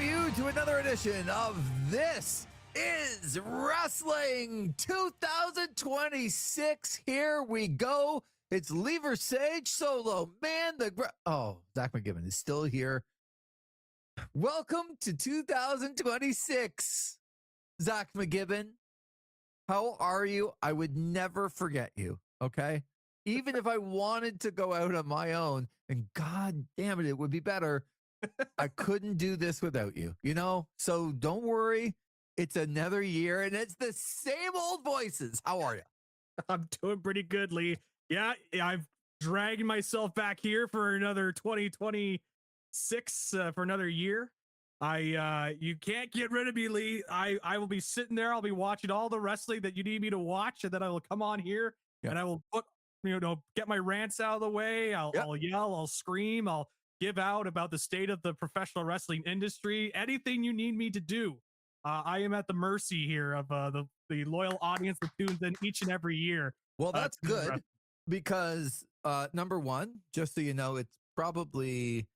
you to another edition of This is Wrestling 2026. Here we go. It's Versage Solo, man. Zach McGibbon is still here. Welcome to 2026, Zach McGibbon. How are you? I would never forget you, okay? Even if I wanted to go out on my own, and God damn it, it would be better. I couldn't do this without you, you know? So don't worry. It's another year, and it's the same old voices. How are you? I'm doing pretty good, Lee. Yeah, I've dragged myself back here for another 2026, for another year. You can't get rid of me, Lee. I will be sitting there. I'll be watching all the wrestling that you need me to watch, and then I will come on here and I will get my rants out of the way. I'll yell, I'll scream, I'll give out about the state of the professional wrestling industry. Anything you need me to do. I am at the mercy here of the loyal audience that tunes in each and every year. Well, that's good because number one, just so you know, it's probably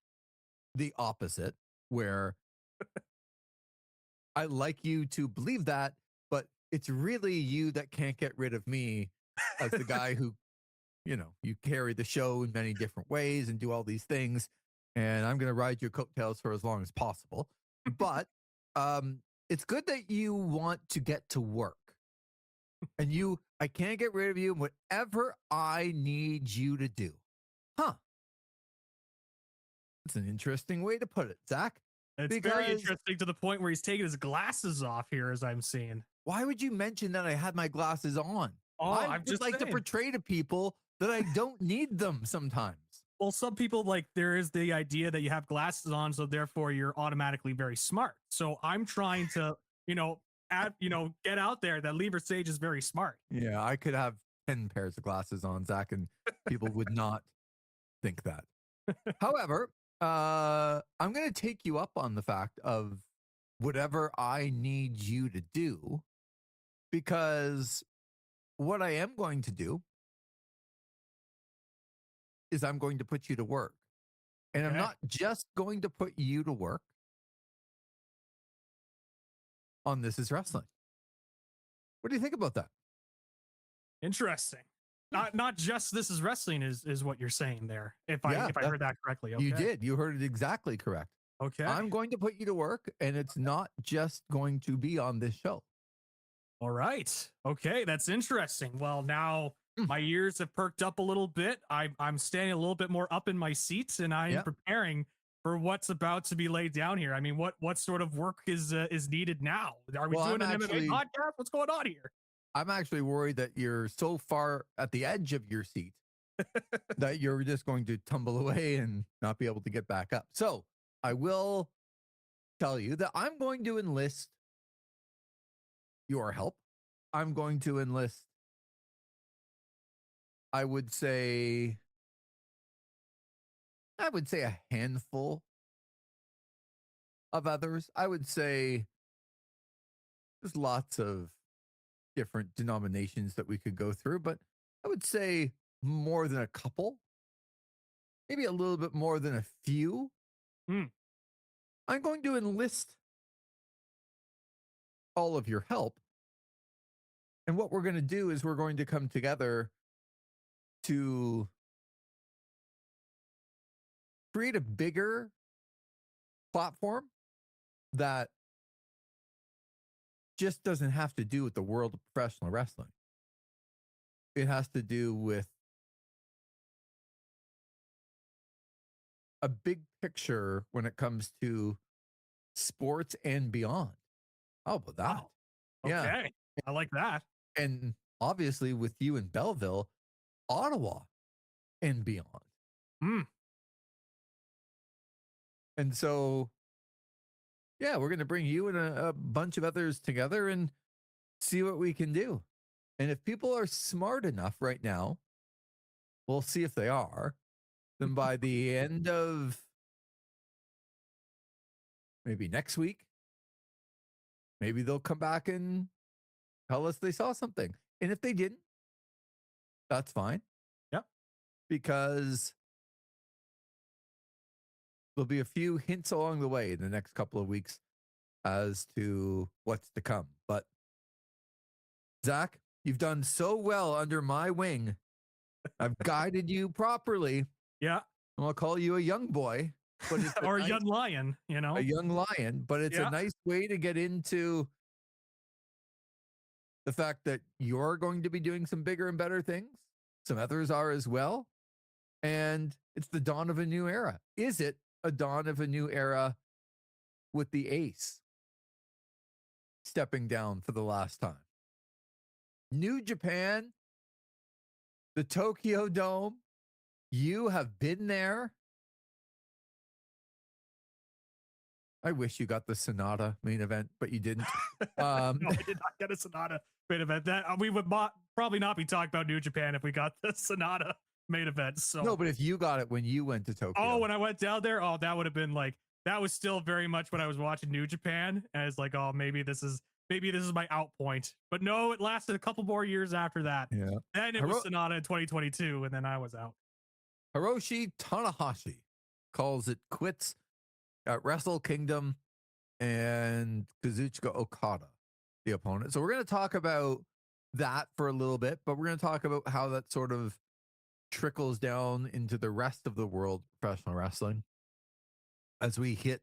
the opposite where I like you to believe that, but it's really you that can't get rid of me as the guy who, you carry the show in many different ways and do all these things. And I'm going to ride your coattails for as long as possible. But it's good that you want to get to work. And I can't get rid of you, whatever I need you to do. Huh. That's an interesting way to put it, Zach. It's very interesting to the point where he's taking his glasses off here, as I'm seeing. Why would you mention that I had my glasses on? Oh, I just like to portray to people that I don't need them sometimes. Well, some people, there is the idea that you have glasses on, so therefore you're automatically very smart. So I'm trying to, get out there that Versage is very smart. Yeah, I could have 10 pairs of glasses on, Zach, and people would not think that. However, I'm going to take you up on the fact of whatever I need you to do, because what I am going to do is I'm going to put you to work. And I'm not just going to put you to work on This is Wrestling. What do you think about that? Interesting. Not just This is Wrestling is what you're saying there. If I heard that correctly. Okay. You did. You heard it exactly correct. Okay. I'm going to put you to work, and it's not just going to be on this show. All right. Okay. That's interesting. Well, now my ears have perked up a little bit. I'm standing a little bit more up in my seats, and I'm preparing for what's about to be laid down here. I mean, what sort of work is needed now? Are we doing an MMA podcast? What's going on here? I'm actually worried that you're so far at the edge of your seat that you're just going to tumble away and not be able to get back up. So I will tell you that I'm going to enlist your help. I'm going to enlist, I would say a handful of others. I would say there's lots of different denominations that we could go through, but I would say more than a couple, maybe a little bit more than a few. I'm going to enlist all of your help. And what we're going to do is we're going to come together to create a bigger platform that just doesn't have to do with the world of professional wrestling. It has to do with a big picture when it comes to sports and beyond. How about that? Wow. Okay. Yeah. I like that. And obviously with you in Belleville, Ottawa and beyond. And so, yeah, we're going to bring you and a bunch of others together and see what we can do. And if people are smart enough right now, we'll see if they are, then by the end of maybe next week, maybe they'll come back and tell us they saw something. And if they didn't, that's fine. Yep. Because there'll be a few hints along the way in the next couple of weeks as to what's to come. But Zach, you've done so well under my wing. I've guided you properly. Yeah. I'll call you a young boy, but it's or a young lion, a young lion, but it's a nice way to get into the fact that you're going to be doing some bigger and better things. Some others are as well. And it's the dawn of a new era. Is it a dawn of a new era with the ace stepping down for the last time? New Japan, the Tokyo Dome, you have been there. I wish you got the Sonata main event, but you didn't. No, I did not get a Sonata main event. That we would probably not be talking about New Japan if we got the Sonata main event. So no, but if you got it when you went to Tokyo. Oh, when I went down there, that would have been like, that was still very much when I was watching New Japan, and it's like, oh, maybe this is my out point. But no, it lasted a couple more years after that. Yeah. Then it was Sonata in 2022, and then I was out. Hiroshi Tanahashi calls it quits at Wrestle Kingdom, and Kazuchika Okada, the opponent. So we're going to talk about that for a little bit, but we're going to talk about how that sort of trickles down into the rest of the world of professional wrestling as we hit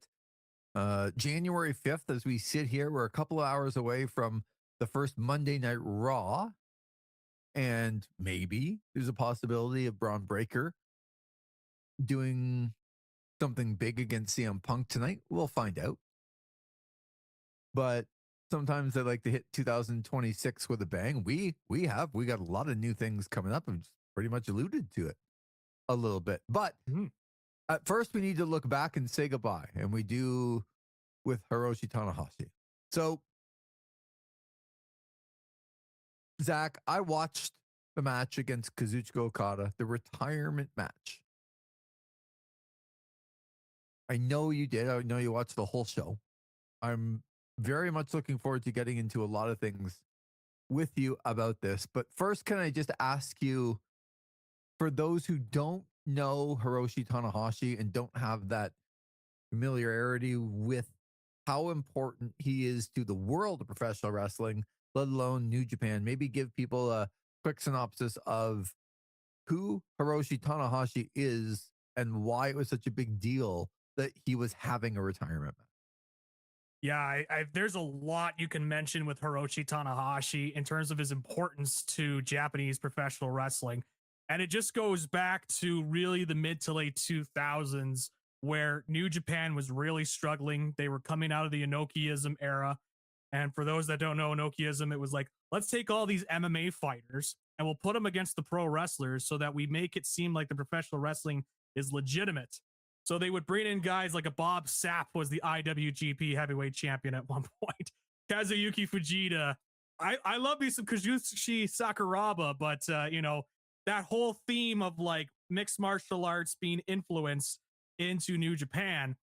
January 5th. As we sit here, we're a couple of hours away from the first Monday Night Raw, and maybe there's a possibility of Braun Breaker doing something big against CM Punk tonight. We'll find out. But sometimes they like to hit 2026 with a bang. We got a lot of new things coming up, and pretty much alluded to it a little bit. But at first, we need to look back and say goodbye, and we do with Hiroshi Tanahashi. So, Zach, I watched the match against Kazuchika Okada, the retirement match. I know you did. I know you watched the whole show. I'm very much looking forward to getting into a lot of things with you about this. But first, can I just ask you, for those who don't know Hiroshi Tanahashi and don't have that familiarity with how important he is to the world of professional wrestling, let alone New Japan, maybe give people a quick synopsis of who Hiroshi Tanahashi is and why it was such a big deal that he was having a retirement match. Yeah, there's a lot you can mention with Hiroshi Tanahashi in terms of his importance to Japanese professional wrestling. And it just goes back to really the mid to late 2000s, where New Japan was really struggling. They were coming out of the Inokiism era. And for those that don't know Inokiism, it was like, let's take all these MMA fighters and we'll put them against the pro wrestlers so that we make it seem like the professional wrestling is legitimate. So they would bring in guys like a Bob Sapp was the IWGP heavyweight champion at one point. Kazuyuki Fujita. I love me some Kazushi Sakuraba, but that whole theme of like mixed martial arts being influenced into New Japan.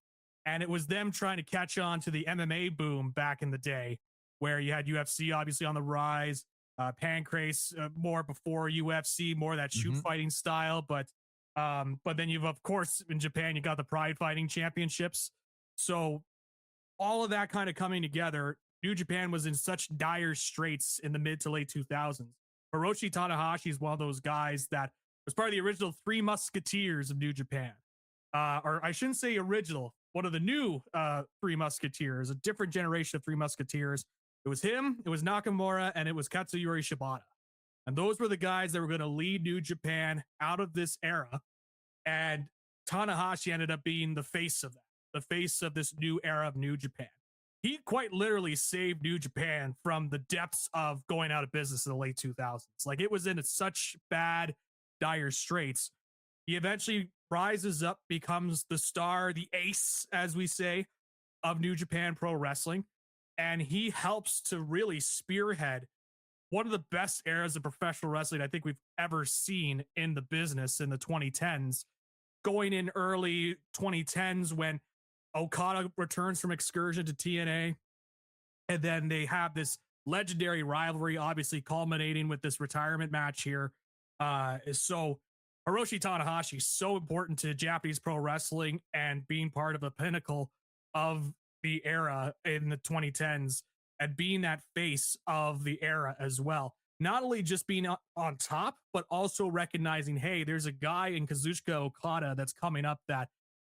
And it was them trying to catch on to the MMA boom back in the day, where you had UFC obviously on the rise, Pancrase more before UFC, more of that shoot fighting style. But then you've, of course, in Japan, you got the Pride Fighting Championships. So all of that kind of coming together, New Japan was in such dire straits in the mid to late 2000s. Hiroshi Tanahashi is one of those guys that was part of the original Three Musketeers of New Japan. Or I shouldn't say original, one of the new Three Musketeers, a different generation of Three Musketeers. It was him, it was Nakamura, and it was Katsuyori Shibata. And those were the guys that were going to lead New Japan out of this era. And Tanahashi ended up being the face of that, the face of this new era of New Japan. He quite literally saved New Japan from the depths of going out of business in the late 2000s. Like, it was in such bad, dire straits. He eventually rises up, becomes the star, the ace, as we say, of New Japan Pro Wrestling. And he helps to really spearhead one of the best eras of professional wrestling I think we've ever seen in the business in the 2010s. Going in early 2010s when Okada returns from excursion to TNA. And then they have this legendary rivalry, obviously culminating with this retirement match here. So Hiroshi Tanahashi is so important to Japanese pro wrestling and being part of the pinnacle of the era in the 2010s and being that face of the era as well. Not only just being on top, but also recognizing, hey, there's a guy in Kazuchika Okada that's coming up that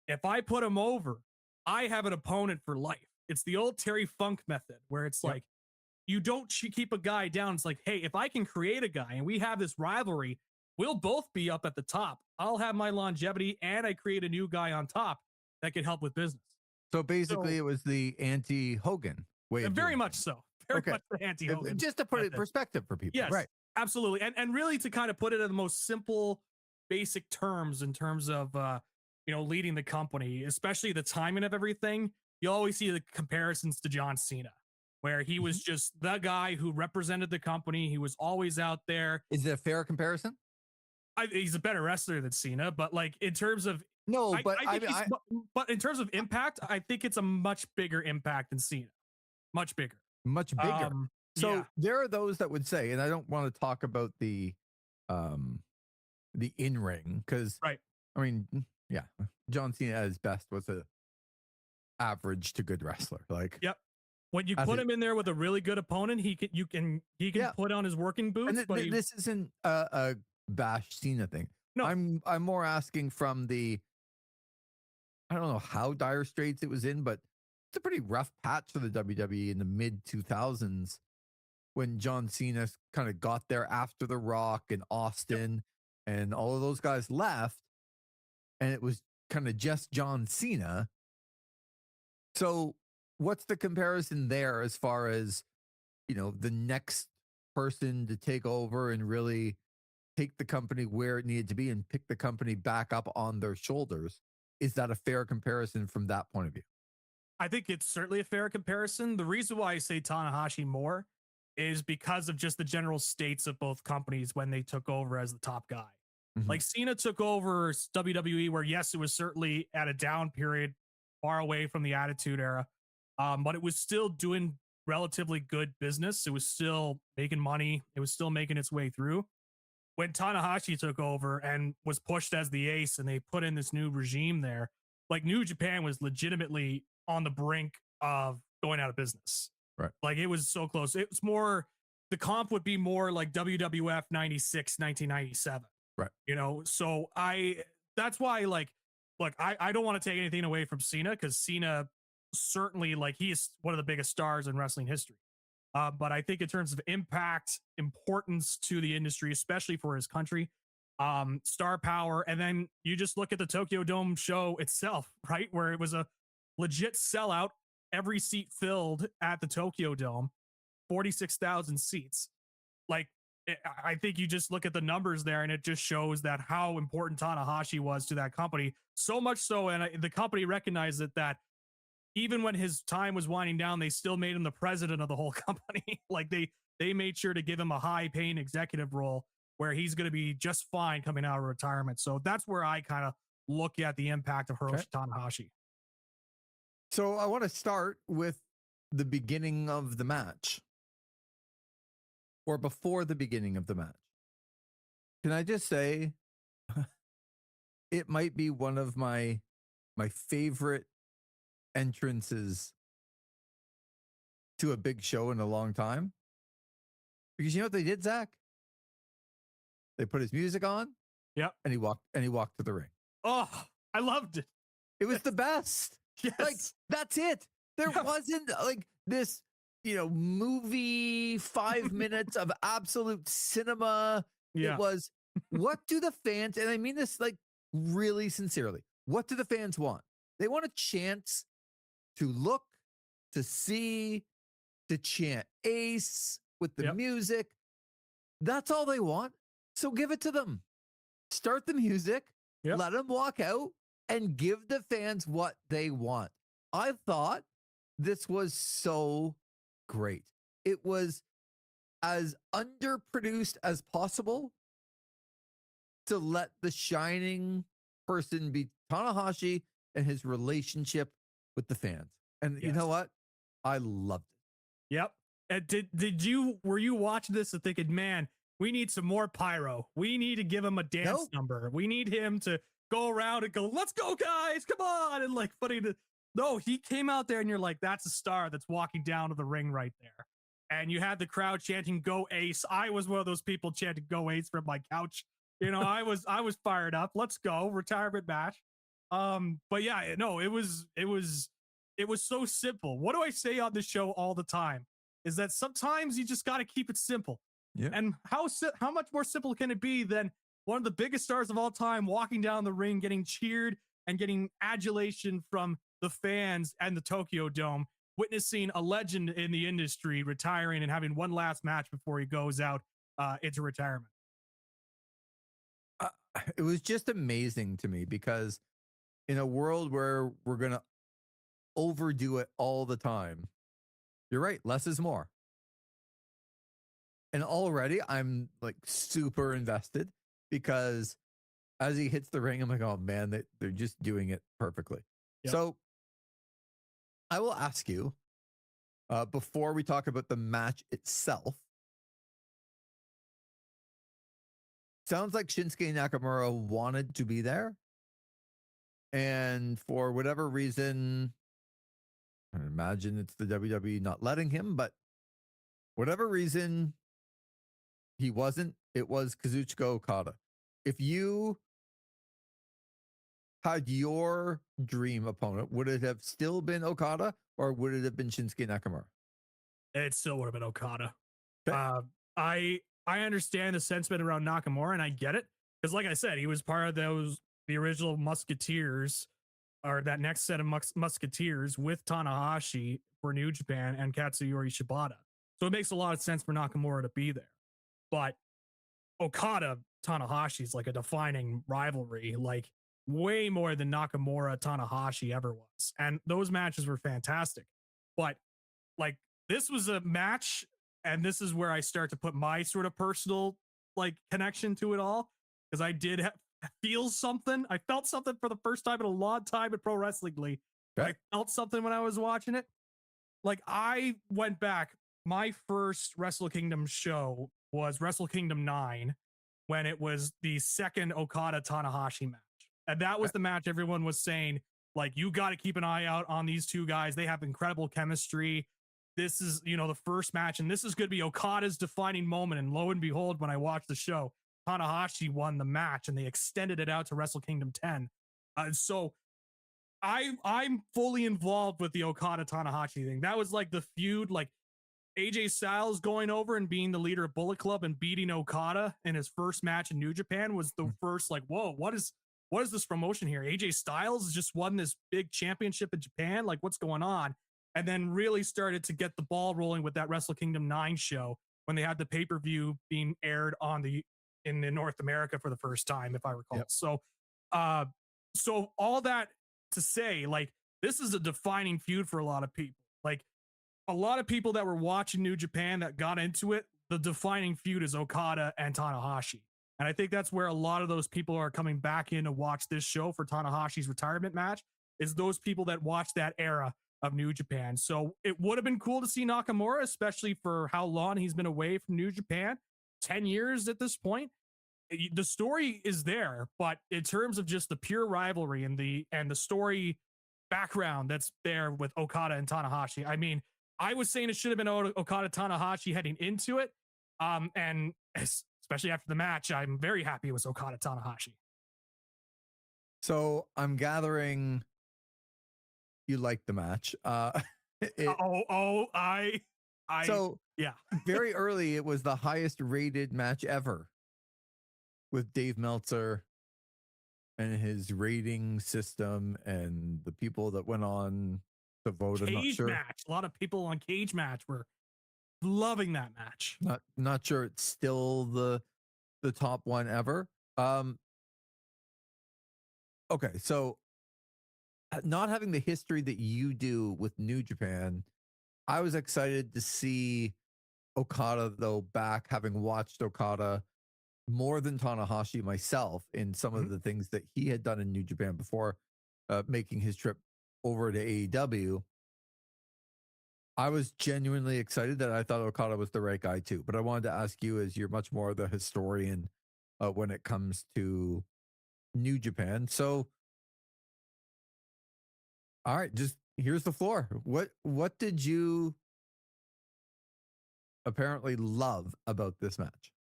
if I put him over, I have an opponent for life. It's the old Terry Funk method where it's like, you don't keep a guy down. It's like, hey, if I can create a guy and we have this rivalry, we'll both be up at the top. I'll have my longevity and I create a new guy on top that can help with business. So basically, it was the anti-Hogan way. Very much so. Very much the anti-Hogan. Just to put it in perspective for people. Yes, right. Absolutely. And really to kind of put it in the most simple, basic terms in terms of, leading the company, especially the timing of everything. You always see the comparisons to John Cena, where he was just the guy who represented the company. He was always out there. Is it a fair comparison? He's a better wrestler than Cena, but like in terms of but in terms of impact, I think it's a much bigger impact than Cena. Much bigger. So there are those that would say, and I don't want to talk about the in-ring because I mean, yeah, John Cena at his best was a average to good wrestler. Like, when you put him in there with a really good opponent, he can put on his working boots. And this isn't a bash Cena thing. No, I'm more asking from the, I don't know how dire straits it was in, but it's a pretty rough patch for the WWE in the mid 2000s when John Cena kind of got there after The Rock and Austin and all of those guys left, and it was kind of just John Cena. So what's the comparison there as far as, the next person to take over and really take the company where it needed to be and pick the company back up on their shoulders? Is that a fair comparison from that point of view? I think it's certainly a fair comparison. The reason why I say Tanahashi more is because of just the general states of both companies when they took over as the top guy. Like Cena took over WWE where, yes, it was certainly at a down period far away from the Attitude Era, but it was still doing relatively good business. It was still making money. It was still making its way through. When Tanahashi took over and was pushed as the ace and they put in this new regime there, like New Japan was legitimately on the brink of going out of business. Right. Like it was so close. It was more, the comp would be more like WWF 96, 1997. Right. So that's why I don't want to take anything away from Cena because Cena certainly he is one of the biggest stars in wrestling history. But I think in terms of impact, importance to the industry, especially for his country, star power. And then you just look at the Tokyo Dome show itself, right? Where it was a legit sellout, every seat filled at the Tokyo Dome, 46,000 seats. I think you just look at the numbers there and it just shows that how important Tanahashi was to that company. So much so, and the company recognized that even when his time was winding down, they still made him the president of the whole company. They made sure to give him a high paying executive role where he's going to be just fine coming out of retirement. So that's where I kind of look at the impact of Hiroshi Tanahashi. So I want to start with the beginning of the match. Or before the beginning of the match. Can I just say, it might be one of my favorite entrances to a big show in a long time. Because you know what they did, Zach? They put his music on. Yep. And he walked to the ring. Oh, I loved it. It was the best. Yes. That's it. There wasn't this movie 5 minutes of absolute cinema. Yeah. It was, what do the fans, and I mean this really sincerely, what do the fans want? They want a chance to look, to see, to chant ace with the music. That's all they want. So give it to them. Start the music, let them walk out, and give the fans what they want. I thought this was so great. It was as underproduced as possible to let the shining person be Tanahashi and his relationship with the fans. And you know what? I loved it. Yep. And were you watching this and thinking, man, we need some more pyro. We need to give him a dance number. We need him to go around and go, let's go, guys, come on. And like putting the, no, he came out there and you're like, that's a star that's walking down to the ring right there. And you had the crowd chanting, go Ace. I was one of those people chanting, go Ace from my couch. You know, I was fired up. Let's go, retirement match. But yeah, no, it was so simple. What do I say on this show all the time? Is that sometimes you just got to keep it simple. Yeah. And how much more simple can it be than one of the biggest stars of all time walking down the ring, getting cheered and getting adulation from the fans and the Tokyo Dome, witnessing a legend in the industry retiring and having one last match before he goes out into retirement. It was just amazing to me because in a world where we're going to overdo it all the time, you're right, less is more. And already I'm like super invested because as he hits the ring, I'm like, oh man, they're just doing it perfectly. Yep. So I will ask you, before we talk about the match itself, sounds like Shinsuke Nakamura wanted to be there. And for whatever reason, I imagine it's the WWE not letting him, but whatever reason, he wasn't. It was Kazuchika Okada. If you had your dream opponent, would it have still been Okada or would it have been Shinsuke Nakamura? It still would have been Okada. Okay. I understand the sentiment around Nakamura, and I get it. Because like I said, he was part of the original Musketeers, or that next set of Musketeers with Tanahashi for New Japan and Katsuyori Shibata. So it makes a lot of sense for Nakamura to be there. But Okada Tanahashi is like a defining rivalry, like way more than Nakamura Tanahashi ever was. And those matches were fantastic. But like this was a match, and this is where I start to put my sort of personal like connection to it all, because I did feel something. I felt something for the first time in a long time at Pro Wrestling League. Okay. I felt something when I was watching it. Like I went back, my first Wrestle Kingdom show was Wrestle Kingdom 9, when it was the second Okada Tanahashi match. And that was the match everyone was saying, like, you got to keep an eye out on these two guys. They have incredible chemistry. This is, you know, the first match, and this is going to be Okada's defining moment. And lo and behold, when I watched the show, Tanahashi won the match, and they extended it out to Wrestle Kingdom 10. So I'm fully involved with the Okada Tanahashi thing. That was like the feud, like AJ Styles going over and being the leader of Bullet Club and beating Okada in his first match in New Japan was the first, like, whoa, what is this promotion here? AJ Styles just won this big championship in Japan. Like, what's going on? And then really started to get the ball rolling with that Wrestle Kingdom 9 show when they had the pay-per-view being aired in North America for the first time, if I recall. Yep. So all that to say, like, this is a defining feud for a lot of people. Like, a lot of people that were watching New Japan that got into it, the defining feud is Okada and Tanahashi. And I think that's where a lot of those people are coming back in to watch this show for Tanahashi's retirement match, is those people that watched that era of New Japan. So it would have been cool to see Nakamura, especially for how long he's been away from New Japan, 10 years at this point. The story is there, but in terms of just the pure rivalry and the story background that's there with Okada and Tanahashi, I mean, I was saying it should have been Okada Tanahashi heading into it. And especially after the match, I'm very happy it was Okada Tanahashi. So I'm gathering you liked the match. Yeah. Very early, it was the highest rated match ever with Dave Meltzer and his rating system and the people that went on to vote. I'm not sure. Match. A lot of people on Cage Match were loving that match. Not sure it's still the top one ever. Okay, so not having the history that you do with New Japan, I was excited to see Okada though back, having watched Okada more than Tanahashi myself in some of the things that he had done in New Japan before making his trip over to AEW. I was genuinely excited that I thought Okada was the right guy too. But I wanted to ask you, as you're much more the historian when it comes to New Japan. So, all right, just here's the floor. What did you apparently love about this match?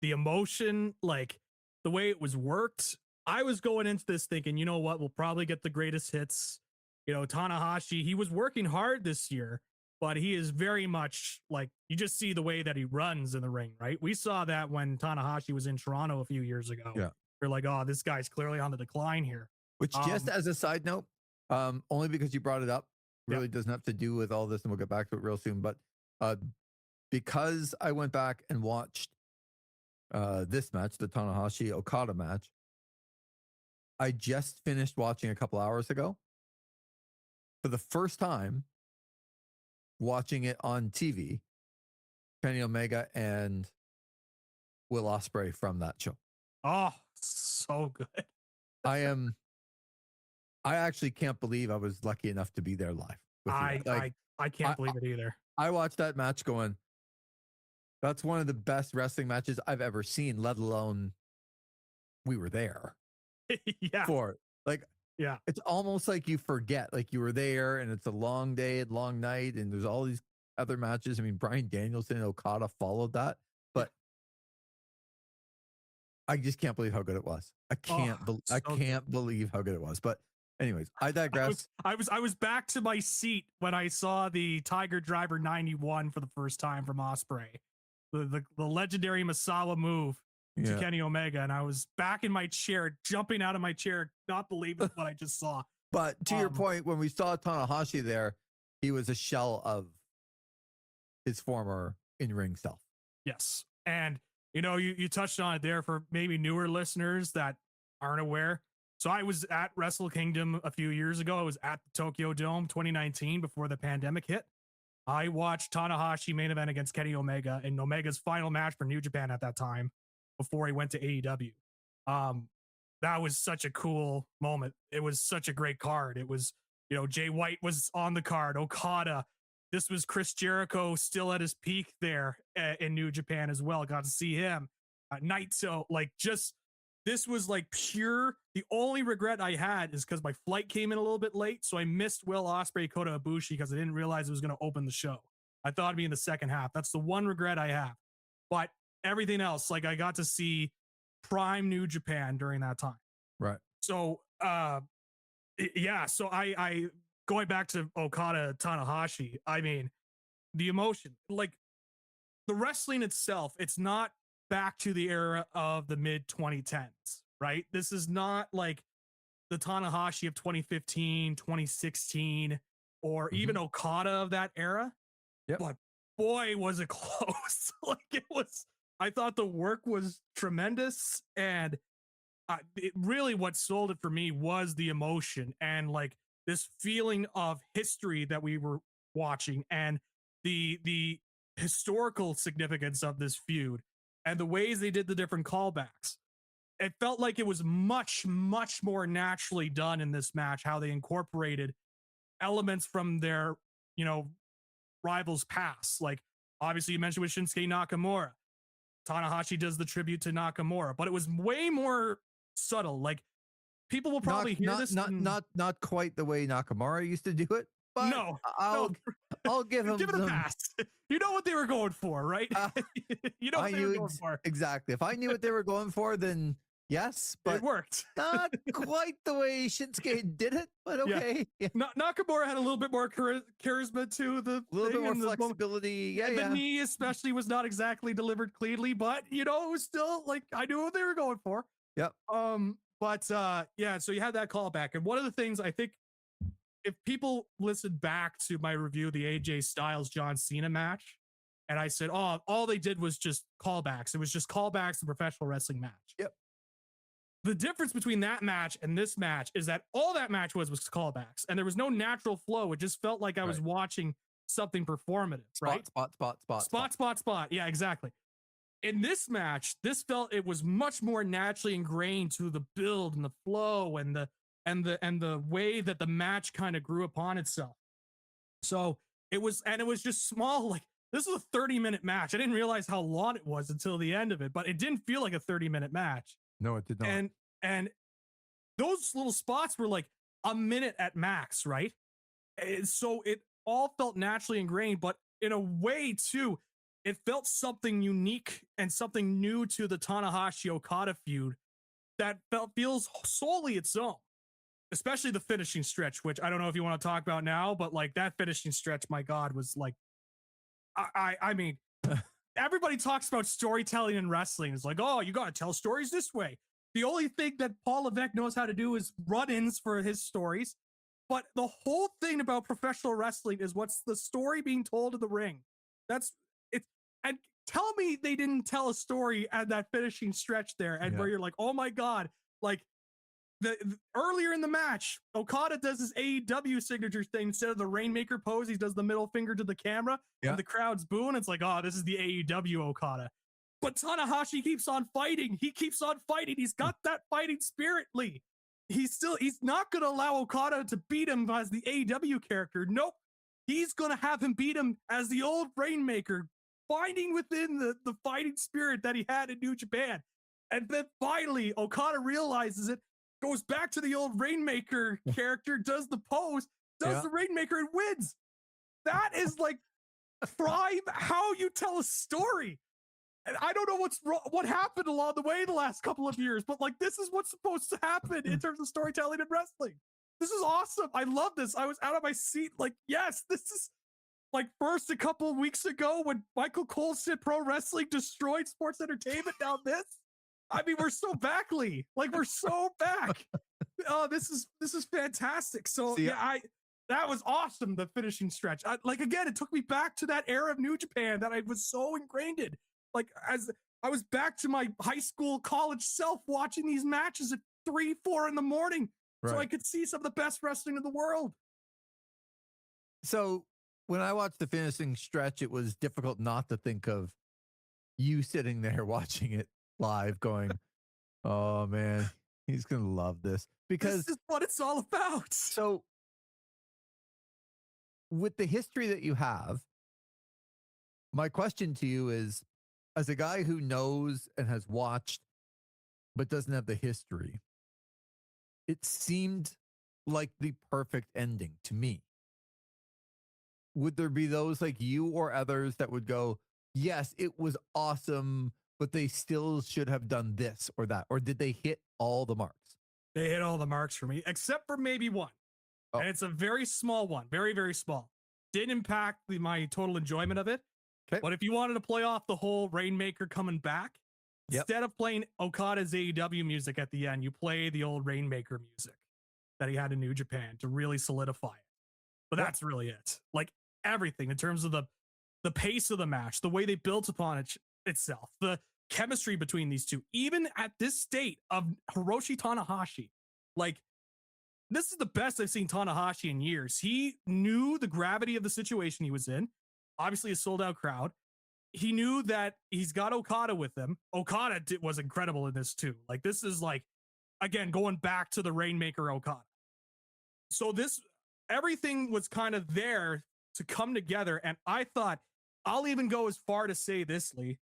The emotion, like the way it was worked. I was going into this thinking, you know what, we'll probably get the greatest hits. You know, Tanahashi, he was working hard this year, but he is very much like, you just see the way that he runs in the ring, right? We saw that when Tanahashi was in Toronto a few years ago. Yeah. We're like, oh, this guy's clearly on the decline here. Which, just as a side note, only because you brought it up, really doesn't have to do with all this, and we'll get back to it real soon. But because I went back and watched this match, the Tanahashi Okada match, I just finished watching a couple hours ago. For the first time, watching it on TV, Kenny Omega and Will Ospreay from that show. Oh, so good. I actually can't believe I was lucky enough to be there live. I can't believe it either. I watched that match going, that's one of the best wrestling matches I've ever seen, let alone we were there. Yeah. For it. Like, yeah, it's almost like you forget, like you were there and it's a long day, long night, and there's all these other matches. I mean, Bryan Danielson and Okada followed that, but I just can't believe how good it was. I can't believe how good it was. But anyways, I digress. I was back to my seat when I saw the Tiger Driver 91 for the first time from Ospreay, the legendary Masawa move to Kenny Omega, and I was back in my chair, jumping out of my chair, not believing what I just saw. But to your point, when we saw Tanahashi there, he was a shell of his former in-ring self. Yes. And, you know, you touched on it there for maybe newer listeners that aren't aware. So I was at Wrestle Kingdom a few years ago. I was at the Tokyo Dome 2019 before the pandemic hit. I watched Tanahashi main event against Kenny Omega in Omega's final match for New Japan at that time before he went to AEW. That was such a cool moment. It was such a great card. It was, you know, Jay White was on the card, Okada. This was Chris Jericho still at his peak there in New Japan as well. Got to see him. Naito, like, just, this was like pure. The only regret I had is because my flight came in a little bit late, so I missed Will Ospreay, Kota Ibushi, because I didn't realize it was going to open the show. I thought it'd be in the second half. That's the one regret I have. But everything else, like, I got to see prime New Japan during that time. Right. So, yeah. So I going back to Okada Tanahashi, I mean, the emotion, like the wrestling itself, it's not back to the era of the mid 2010s, right? This is not like the Tanahashi of 2015, 2016, or even Okada of that era. Yep. But boy, was it close. Like, it was, I thought the work was tremendous, and it really, what sold it for me was the emotion and like this feeling of history that we were watching, and the historical significance of this feud and the ways they did the different callbacks. It felt like it was much, much more naturally done in this match, how they incorporated elements from their, you know, rivals past. Like, obviously you mentioned with Shinsuke Nakamura, Tanahashi does the tribute to Nakamura, but it was way more subtle. Like, people will probably hear this. Not quite the way Nakamura used to do it. But no, I'll give him a pass. You know what they were going for, right? You know what they were going for. Exactly. If I knew what they were going for, then yes, but it worked. Not quite the way Shinsuke did it, but okay. Yeah. Nakamura had a little bit more charisma to the a little bit more flexibility. The knee especially was not exactly delivered cleanly, but you know, it was still like, I knew what they were going for. Yep. But yeah, so you had that callback. And one of the things I think, if people listen back to my review of the AJ Styles John Cena match, and I said, oh, all they did was just callbacks. It was just callbacks to professional wrestling match. Yep. The difference between that match and this match is that all that match was callbacks, and there was no natural flow. It just felt like I was watching something performative, right? Spot. Yeah, exactly. In this match, this felt, it was much more naturally ingrained to the build and the flow and the way that the match kind of grew upon itself. So It was just small. Like, this was a 30-minute match. I didn't realize how long it was until the end of it, but it didn't feel like a 30-minute match. No, it did not. And those little spots were like a minute at max, right? And so it all felt naturally ingrained, but in a way too, it felt something unique and something new to the Tanahashi Okada feud that feels solely its own, especially the finishing stretch, which I don't know if you want to talk about now, but like that finishing stretch, my God, was like, I mean, everybody talks about storytelling in wrestling. It's like, oh, you got to tell stories this way. The only thing that Paul Levesque knows how to do is run-ins for his stories. But the whole thing about professional wrestling is what's the story being told in the ring. That's it. And tell me they didn't tell a story at that finishing stretch there, and where you're like, oh my God, like the earlier in the match, Okada does his AEW signature thing. Instead of the Rainmaker pose, he does the middle finger to the camera, and the crowd's booing. It's like, oh, this is the AEW Okada. But Tanahashi keeps on fighting. He keeps on fighting. He's got that fighting spirit, Lee. He's not going to allow Okada to beat him as the AEW character. Nope. He's going to have him beat him as the old Rainmaker, finding within the fighting spirit that he had in New Japan. And then finally, Okada realizes it, goes back to the old Rainmaker character, does the pose, does the Rainmaker, and wins. That is like prime how you tell a story. And I don't know what happened along the way the last couple of years, but like, this is what's supposed to happen in terms of storytelling and wrestling. This is awesome. I love this. I was out of my seat. Like, yes, this is like first a couple of weeks ago when Michael Cole said pro wrestling destroyed sports entertainment. Now this, I mean, we're so back, Lee. Like, we're so back. Oh, this is fantastic. So see, that was awesome. The finishing stretch. Like, again, it took me back to that era of New Japan that I was so ingrained in. Like, as I was back to my high school, college self watching these matches at 3, 4 in the morning so I could see some of the best wrestling in the world. So when I watched the finishing stretch, it was difficult not to think of you sitting there watching it live going, oh man, he's going to love this. Because this is what it's all about. So with the history that you have, my question to you is, as a guy who knows and has watched, but doesn't have the history, it seemed like the perfect ending to me. Would there be those like you or others that would go, yes, it was awesome, but they still should have done this or that? Or did they hit all the marks? They hit all the marks for me, except for maybe one. Oh. And it's a very small one, very, very small. Didn't impact my total enjoyment of it. Okay. But if you wanted to play off the whole Rainmaker coming back, instead of playing Okada's AEW music at the end, you play the old Rainmaker music that he had in New Japan to really solidify it. But that's really it. Like, everything in terms of the pace of the match, the way they built upon itself, the chemistry between these two, even at this state of Hiroshi Tanahashi, like, this is the best I've seen Tanahashi in years. He knew the gravity of the situation he was in. Obviously a sold out crowd. He knew that he's got Okada with him. Okada was incredible in this too. Like, this is like, again, going back to the Rainmaker Okada. So everything was kind of there to come together. And I thought, I'll even go as far to say this, Lee.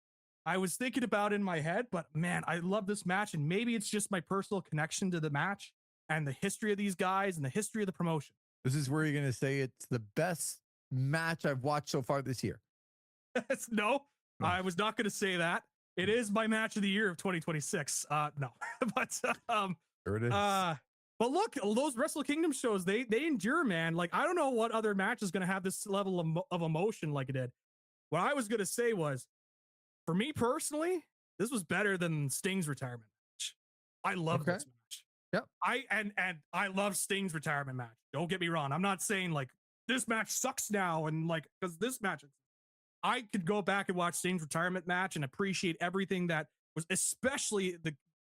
I was thinking about it in my head, but man, I love this match. And maybe it's just my personal connection to the match and the history of these guys and the history of the promotion. This is where you're going to say it's the best match I've watched so far this year. No, I was not going to say that. It is my match of the year of 2026. No, but there it is. But look, those Wrestle Kingdom shows, they endure, man. Like, I don't know what other match is going to have this level of emotion like it did. What I was going to say was, for me personally, this was better than Sting's retirement match. I love this match. Yep. I love Sting's retirement match. Don't get me wrong. I'm not saying like this match sucks now and like, because this match, I could go back and watch Sting's retirement match and appreciate everything that was, especially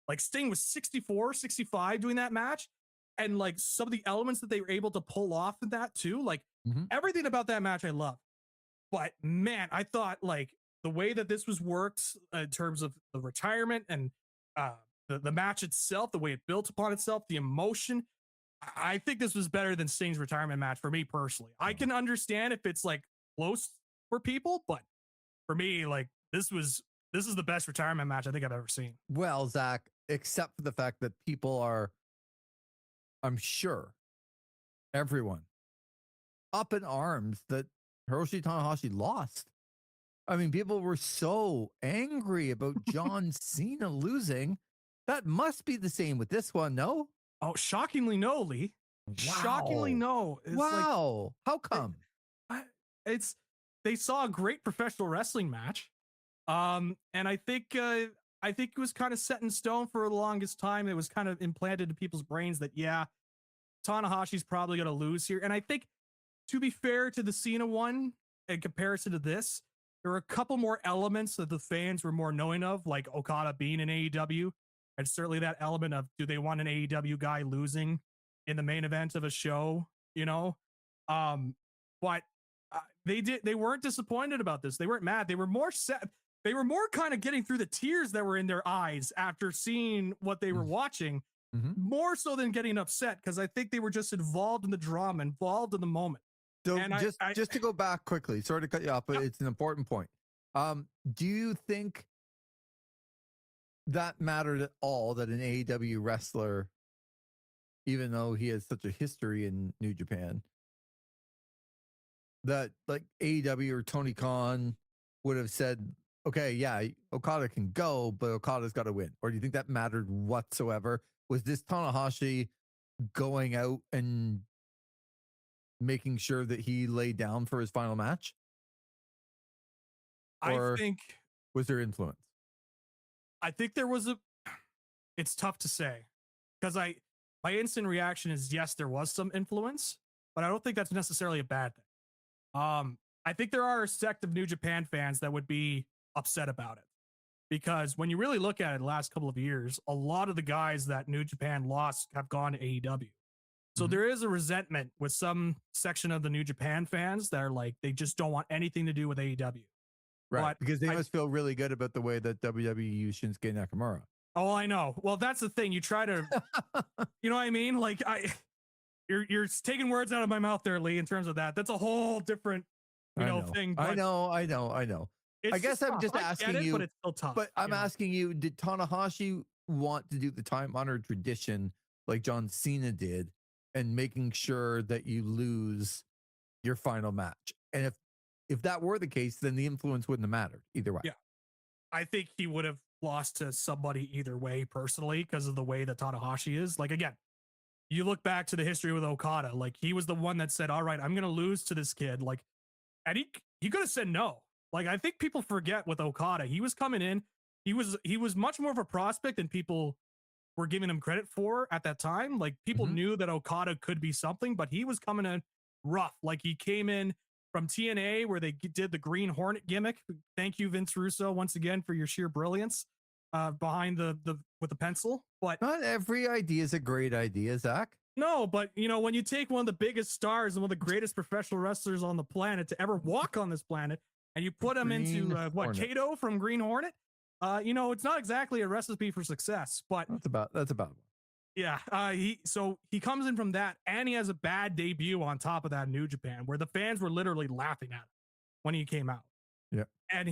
like Sting was 64, 65 doing that match. And like some of the elements that they were able to pull off in that too, like everything about that match I love. But man, I thought like the way that this was worked in terms of the retirement and the match itself, the way it built upon itself, the emotion, I think this was better than Sting's retirement match for me personally. I can understand if it's like close for people, but for me, like this is the best retirement match I think I've ever seen. Well, Zach, except for the fact that people are, I'm sure, everyone up in arms that Hiroshi Tanahashi lost. I mean, people were so angry about John Cena losing. That must be the same with this one, no? Oh, shockingly no, Lee. Wow. Shockingly no. It's wow. How come? It's they saw a great professional wrestling match. And I think it was kind of set in stone for the longest time. It was kind of implanted in people's brains that Tanahashi's probably going to lose here. And I think, to be fair to the Cena one, in comparison to this, there were a couple more elements that the fans were more knowing of, like Okada being in AEW, and certainly that element of, do they want an AEW guy losing in the main event of a show? But they weren't disappointed about this. They weren't mad. They were more set. They were more kind of getting through the tears that were in their eyes after seeing what they were watching, more so than getting upset, because I think they were just involved in the drama, involved in the moment. So just to go back quickly, sorry to cut you off, but it's an important point. Do you think that mattered at all that an AEW wrestler, even though he has such a history in New Japan, that like AEW or Tony Khan would have said, okay, yeah, Okada can go, but Okada's got to win? Or do you think that mattered whatsoever? Was this Tanahashi going out and making sure that he laid down for his final match? Or I think was there influence? I think there was it's tough to say, because my instant reaction is yes, there was some influence, but I don't think that's necessarily a bad thing. I think there are a sect of New Japan fans that would be upset about it, because when you really look at it the last couple of years, a lot of the guys that New Japan lost have gone to AEW. So there is a resentment with some section of the New Japan fans that are like, they just don't want anything to do with AEW. Right, but because they must feel really good about the way that WWE used Shinsuke Nakamura. Oh, I know. Well, that's the thing. You try to, you know what I mean? Like you're taking words out of my mouth there, Lee, in terms of that. That's a whole different, thing. I know. I guess I'm just asking you, but it's still tough. But I'm asking you, did Tanahashi want to do the time-honored tradition like John Cena did, and making sure that you lose your final match? And if that were the case, then the influence wouldn't have mattered either way. Yeah. I think he would have lost to somebody either way, personally, because of the way that Tanahashi is. Like, again, you look back to the history with Okada, like he was the one that said, all right, I'm going to lose to this kid. Like, and he could have said no. Like, I think people forget with Okada, he was coming in. He was much more of a prospect than people were giving him credit for at that time. Like, people knew that Okada could be something, but he was coming in rough. Like, he came in from TNA, where they did the Green Hornet gimmick. Thank you, Vince Russo, once again, for your sheer brilliance behind with the pencil. But not every idea is a great idea, Zach. No, but when you take one of the biggest stars and one of the greatest professional wrestlers on the planet to ever walk on this planet, and you put him into Kato from Green Hornet, it's not exactly a recipe for success. But that's about one. Yeah, he comes in from that, and he has a bad debut on top of that in New Japan, where the fans were literally laughing at him when he came out. Yeah, and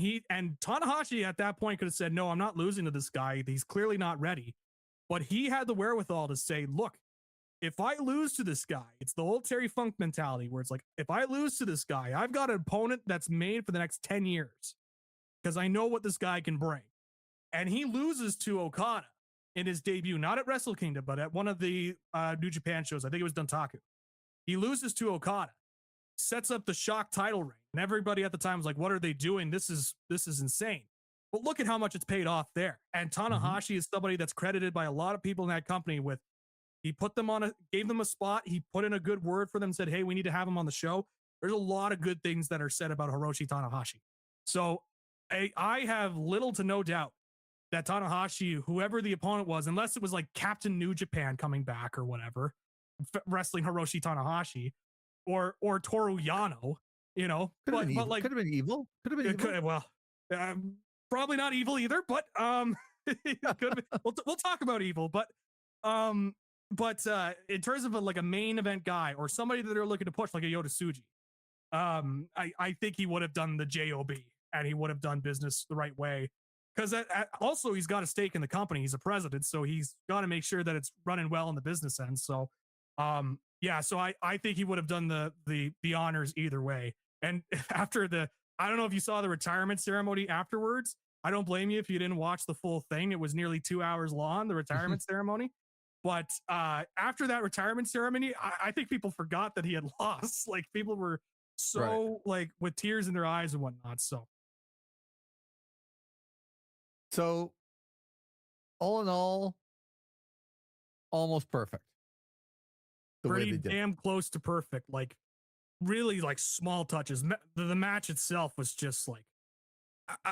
Tanahashi at that point could have said, "No, I'm not losing to this guy. He's clearly not ready." But he had the wherewithal to say, "Look, if I lose to this guy, it's the old Terry Funk mentality, where it's like, if I lose to this guy, I've got an opponent that's made for the next 10 years, because I know what this guy can bring." And he loses to Okada in his debut, not at Wrestle Kingdom, but at one of the New Japan shows. I think it was Dontaku. He loses to Okada, sets up the Shock title reign, and everybody at the time was like, what are they doing? This is insane. But look at how much it's paid off there. And Tanahashi is somebody that's credited by a lot of people in that company with, he put them gave them a spot. He put in a good word for them, said, hey, we need to have him on the show. There's a lot of good things that are said about Hiroshi Tanahashi. So I have little to no doubt that Tanahashi, whoever the opponent was, unless it was like Captain New Japan coming back or whatever, wrestling Hiroshi Tanahashi, or Toru Yano, could have been evil. Well, probably not evil either, but we'll talk about evil. But in terms of like a main event guy or somebody that they're looking to push, like a Yota Tsuji, I think he would have done the job and he would have done business the right way. Because also he's got a stake in the company. He's a president, so he's got to make sure that it's running well in the business end. So, so I think he would have done the honors either way. And after I don't know if you saw the retirement ceremony afterwards. I don't blame you if you didn't watch the full thing. It was nearly 2 hours long, the retirement ceremony. But after that retirement ceremony, I think people forgot that he had lost. Like people were so like with tears in their eyes and whatnot. So, all in all, almost perfect. Pretty damn close to perfect. Like, really, like small touches. The match itself was just like,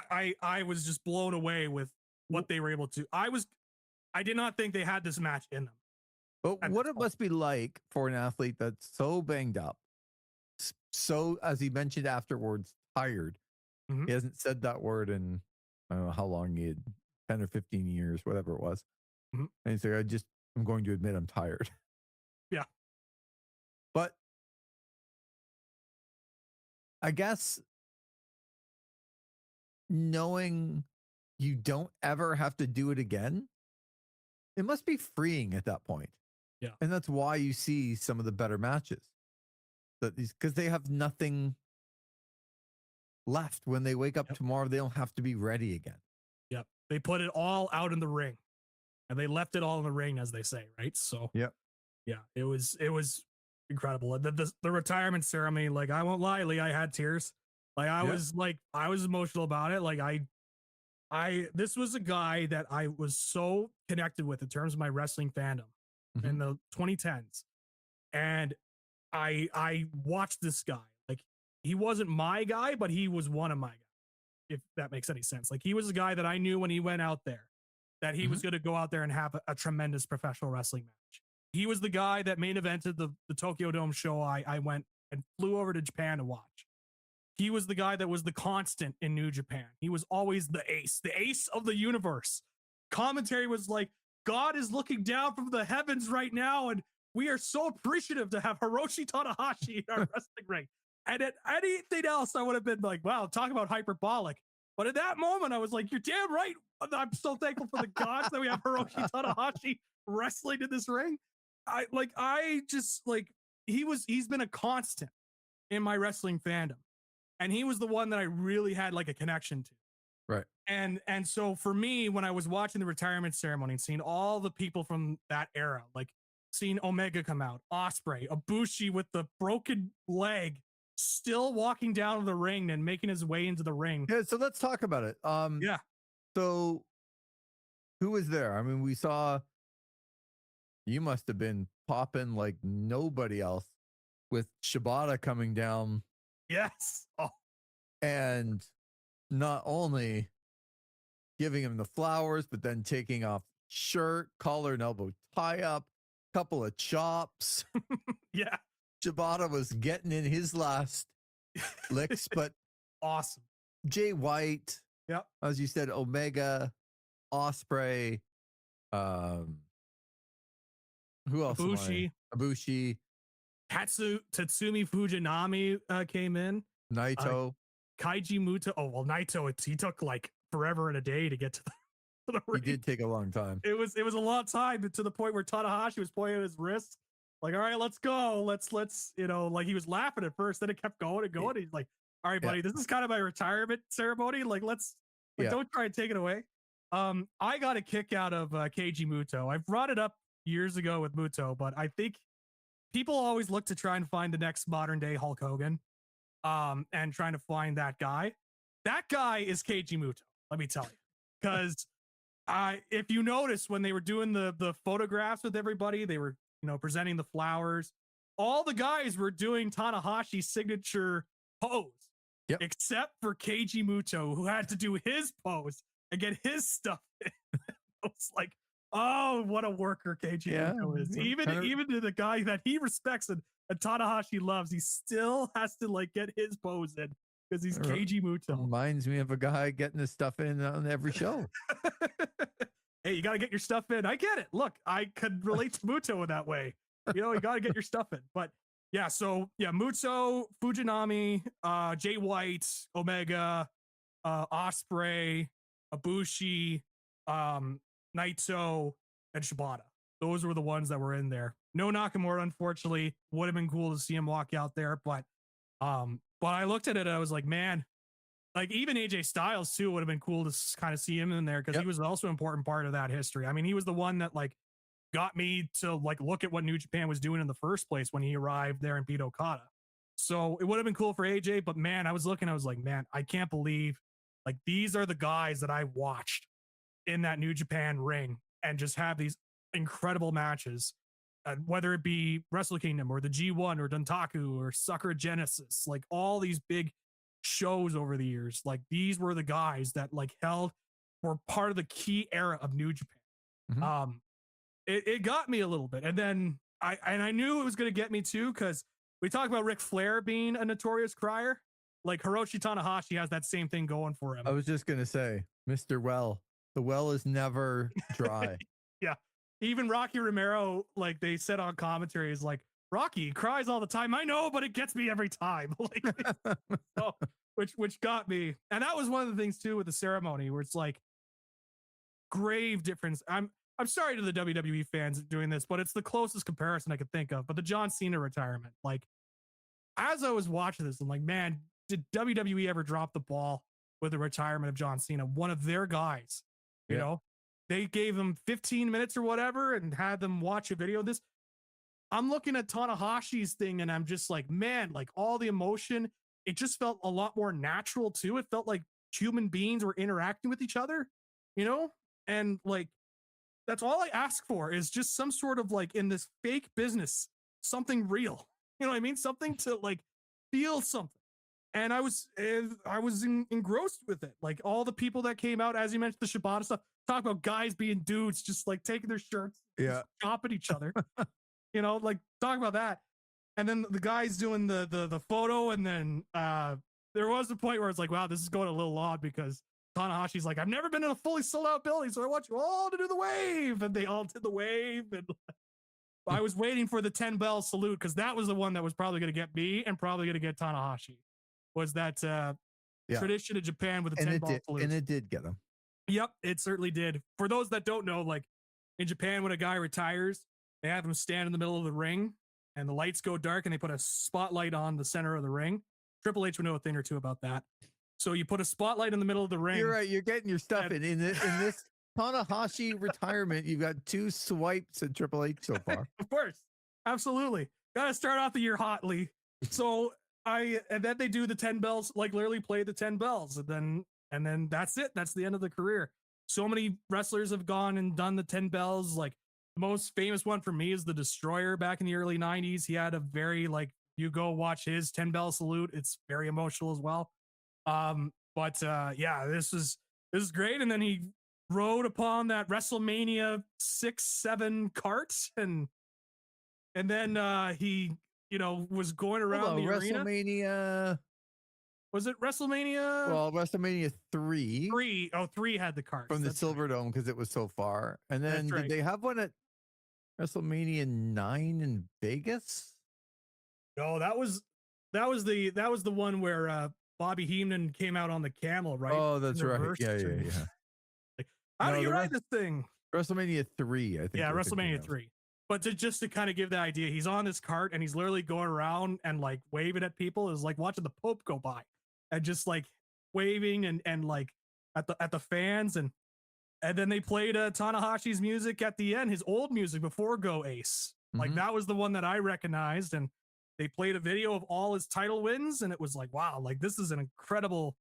I was just blown away with what they were able to. I did not think they had this match in them. But what it must be like for an athlete that's so banged up, so, as he mentioned afterwards, tired. Mm-hmm. He hasn't said that word in, I don't know how long he had, 10 or 15 years, whatever it was. Mm-hmm. And he's like, I'm going to admit I'm tired. Yeah. But I guess knowing you don't ever have to do it again, it must be freeing at that point. Yeah. And that's why you see some of the better matches. Because they have nothing left. When they wake up tomorrow, they don't have to be ready again. Yep. They put it all out in the ring. And they left it all in the ring, as they say, right? So yeah, it was incredible. The retirement ceremony, like I won't lie, Lee, I had tears. Like I was emotional about it. Like this was a guy that I was so connected with in terms of my wrestling fandom in the 2010s. And I watched this guy. Like he wasn't my guy, but he was one of my guys, if that makes any sense. Like he was a guy that I knew when he went out there that he was going to go out there and have a tremendous professional wrestling match. He was the guy that main evented the Tokyo Dome show. I went and flew over to Japan to watch. He was the guy that was the constant in New Japan. He was always the ace of the universe. Commentary was like, God is looking down from the heavens right now, and we are so appreciative to have Hiroshi Tanahashi in our wrestling ring. And at anything else, I would have been like, wow, talk about hyperbolic. But at that moment, I was like, you're damn right. I'm so thankful for the gods that we have Hiroshi Tanahashi wrestling in this ring. He's been a constant in my wrestling fandom. And he was the one that I really had like a connection to. Right. And so for me, when I was watching the retirement ceremony and seeing all the people from that era, like seeing Omega come out, Ospreay, Ibushi with the broken leg, still walking down the ring and making his way into the ring. Yeah, so let's talk about it. So who was there? I mean, we saw you must have been popping like nobody else with Shibata coming down. Yes. Oh. And not only giving him the flowers, but then taking off shirt, collar and elbow tie up, couple of chops. Yeah. Shibata was getting in his last licks, but awesome. Jay White, as you said, Omega, Ospreay, who else? Ibushi. Tatsumi Fujinami came in. Naito. Kaiji Muto. Oh, well, Naito, he took like forever and a day to get to the ring. He did take a long time. It was a long time, to the point where Tanahashi was pointing at his wrist. Like, all right, let's go. Let's, like he was laughing at first, then it kept going and going. He's like, all right, buddy, this is kind of my retirement ceremony. Like, don't try and take it away. I got a kick out of Keiji Muto. I've brought it up years ago with Muto, but I think people always look to try and find the next modern day Hulk Hogan, and trying to find that guy. That guy is Keiji Muto, let me tell you. Because if you notice, when they were doing the photographs with everybody, they were, presenting the flowers. All the guys were doing Tanahashi's signature pose, except for Keiji Muto, who had to do his pose and get his stuff in. It's like, oh, what a worker Keiji Muto is. Even to the guy that he respects and Tanahashi loves, he still has to get his pose in because he's Keiji Muto. Reminds me of a guy getting his stuff in on every show. hey, you got to get your stuff in. I get it. Look, I could relate to Muto in that way. You know, you got to get your stuff in. But yeah, so yeah, Muto, Fujinami, Jay White, Omega, Osprey, Ibushi, Naito, and Shibata. Those were the ones that were in there. No Nakamura, unfortunately. Would have been cool to see him walk out there, but I looked at it and I was like, man, like even AJ Styles too would have been cool to kind of see him in there because he was also an important part of that history. I mean, he was the one that like got me to like look at what New Japan was doing in the first place when he arrived there and beat Okada. So it would have been cool for AJ, but man, I was like, man, I can't believe like these are the guys that I watched in that New Japan ring and just have these incredible matches, whether it be Wrestle Kingdom or the G1 or Dontaku or Sakura Genesis, like all these big shows over the years. Like these were the guys that like were part of the key era of New Japan. Mm-hmm. It got me a little bit, and then I knew it was going to get me too because we talk about Ric Flair being a notorious crier. Like Hiroshi Tanahashi has that same thing going for him. I was just gonna say, Mr. Well, the well is never dry. Yeah, even Rocky Romero, like they said on commentary, is like Rocky cries all the time. I know, but it gets me every time. Like, so, which got me, and that was one of the things too with the ceremony where it's like grave difference. I'm sorry to the WWE fans doing this, but it's the closest comparison I could think of. But the John Cena retirement, like as I was watching this, I'm like, man, did WWE ever drop the ball with the retirement of John Cena, one of their guys? You know, they gave him 15 minutes or whatever and had them watch a video of this. I'm looking at Tanahashi's thing and I'm just like, man, like all the emotion, it just felt a lot more natural too. It felt like human beings were interacting with each other, you know? And like, that's all I ask for is just some sort of like in this fake business, something real. You know what I mean? Something to like feel something. And I was engrossed with it. Like all the people that came out, as you mentioned, the Shibata stuff, talk about guys being dudes, just like taking their shirts, chopping each other. You know, like talk about that. And then the guys doing the photo, and then there was a point where it's like, wow, this is going a little odd because Tanahashi's like, I've never been in a fully sold out building, so I want you all to do the wave, and they all did the wave. And I was waiting for the 10 bell salute because that was the one that was probably going to get me and probably going to get Tanahashi. Was that tradition in Japan with the 10 bell salute? And it did get him. Yep, it certainly did. For those that don't know, like in Japan, when a guy retires, they have him stand in the middle of the ring and the lights go dark and they put a spotlight on the center of the ring. Triple H would know a thing or two about that. So you put a spotlight in the middle of the ring. You're right. You're getting your stuff in this Tanahashi retirement. You've got 2 swipes at Triple H so far. Of course. Absolutely. Got to start off the year hotly. So and then they do the 10 bells, like literally play the 10 bells. And then that's it. That's the end of the career. So many wrestlers have gone and done the 10 bells. Like the most famous one for me is the Destroyer back in the early 90s. He had a very like, you go watch his 10 bell salute. It's very emotional as well. Yeah, this is great. And then he rode upon that WrestleMania 6-7 cart and then he, you know, was going around the arena. WrestleMania. Was it WrestleMania? Well, WrestleMania 3. 3. Oh, 3 had the cart from the Silver Dome because it was so far. And then did they have one at WrestleMania 9 in Vegas? No, that was the one where Bobby Heenan came out on the camel, right? Oh, that's right. Yeah. Like, how do you ride this thing? WrestleMania 3, I think. Yeah, WrestleMania 3. But just to kind of give the idea, he's on this cart and he's literally going around and like waving at people. Is like watching the Pope go by and just like waving and like at the fans and then they played Tanahashi's music at the end, his old music before Go Ace. Like that was the one that I recognized, and they played a video of all his title wins, and it was like, wow, like this is an incredible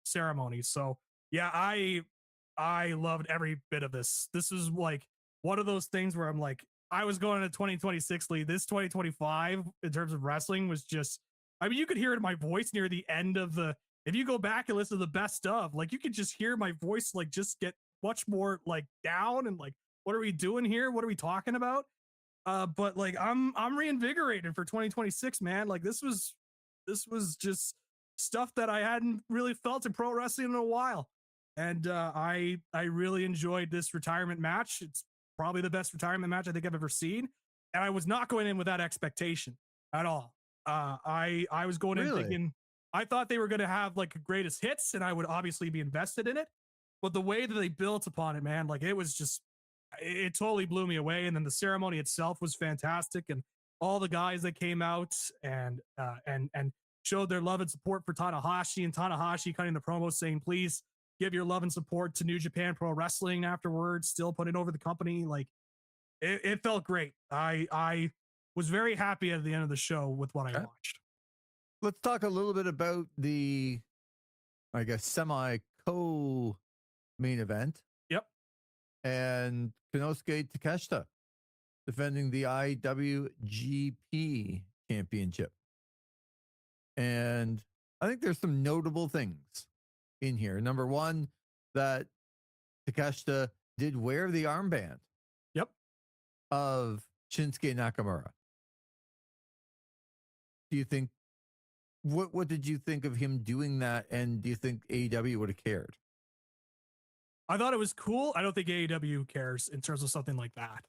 ceremony. So yeah, I loved every bit of this. This is like one of those things where I'm like, I was going to 2026 lead. This 2025 in terms of wrestling was just, I mean, you could hear it in my voice near the end of if you go back and listen to the best of, like you could just hear my voice like just get much more like down and like, what are we doing here? What are we talking about? But like I'm reinvigorated for 2026, man. Like this was just stuff that I hadn't really felt in pro wrestling in a while. And I really enjoyed this retirement match. It's probably the best retirement match I think I've ever seen. And I was not going in with that expectation at all. I was going in Really? thinking, I thought they were going to have like greatest hits, and I would obviously be invested in it. But the way that they built upon it, man, like it was just, it totally blew me away. And then the ceremony itself was fantastic, and all the guys that came out and showed their love and support for Tanahashi, and Tanahashi cutting the promo saying, please give your love and support to New Japan Pro Wrestling afterwards, still putting over the company. Like it felt great. I was very happy at the end of the show with what I watched. Let's talk a little bit about the, I guess, semi-co main event. Yep. And Konosuke Takeshita defending the IWGP Championship. And I think there's some notable things in here. Number one, that Takeshita did wear the armband. Yep. Of Shinsuke Nakamura. Do you think, what did you think of him doing that? And do you think AEW would have cared? I thought it was cool. I don't think AEW cares in terms of something like that.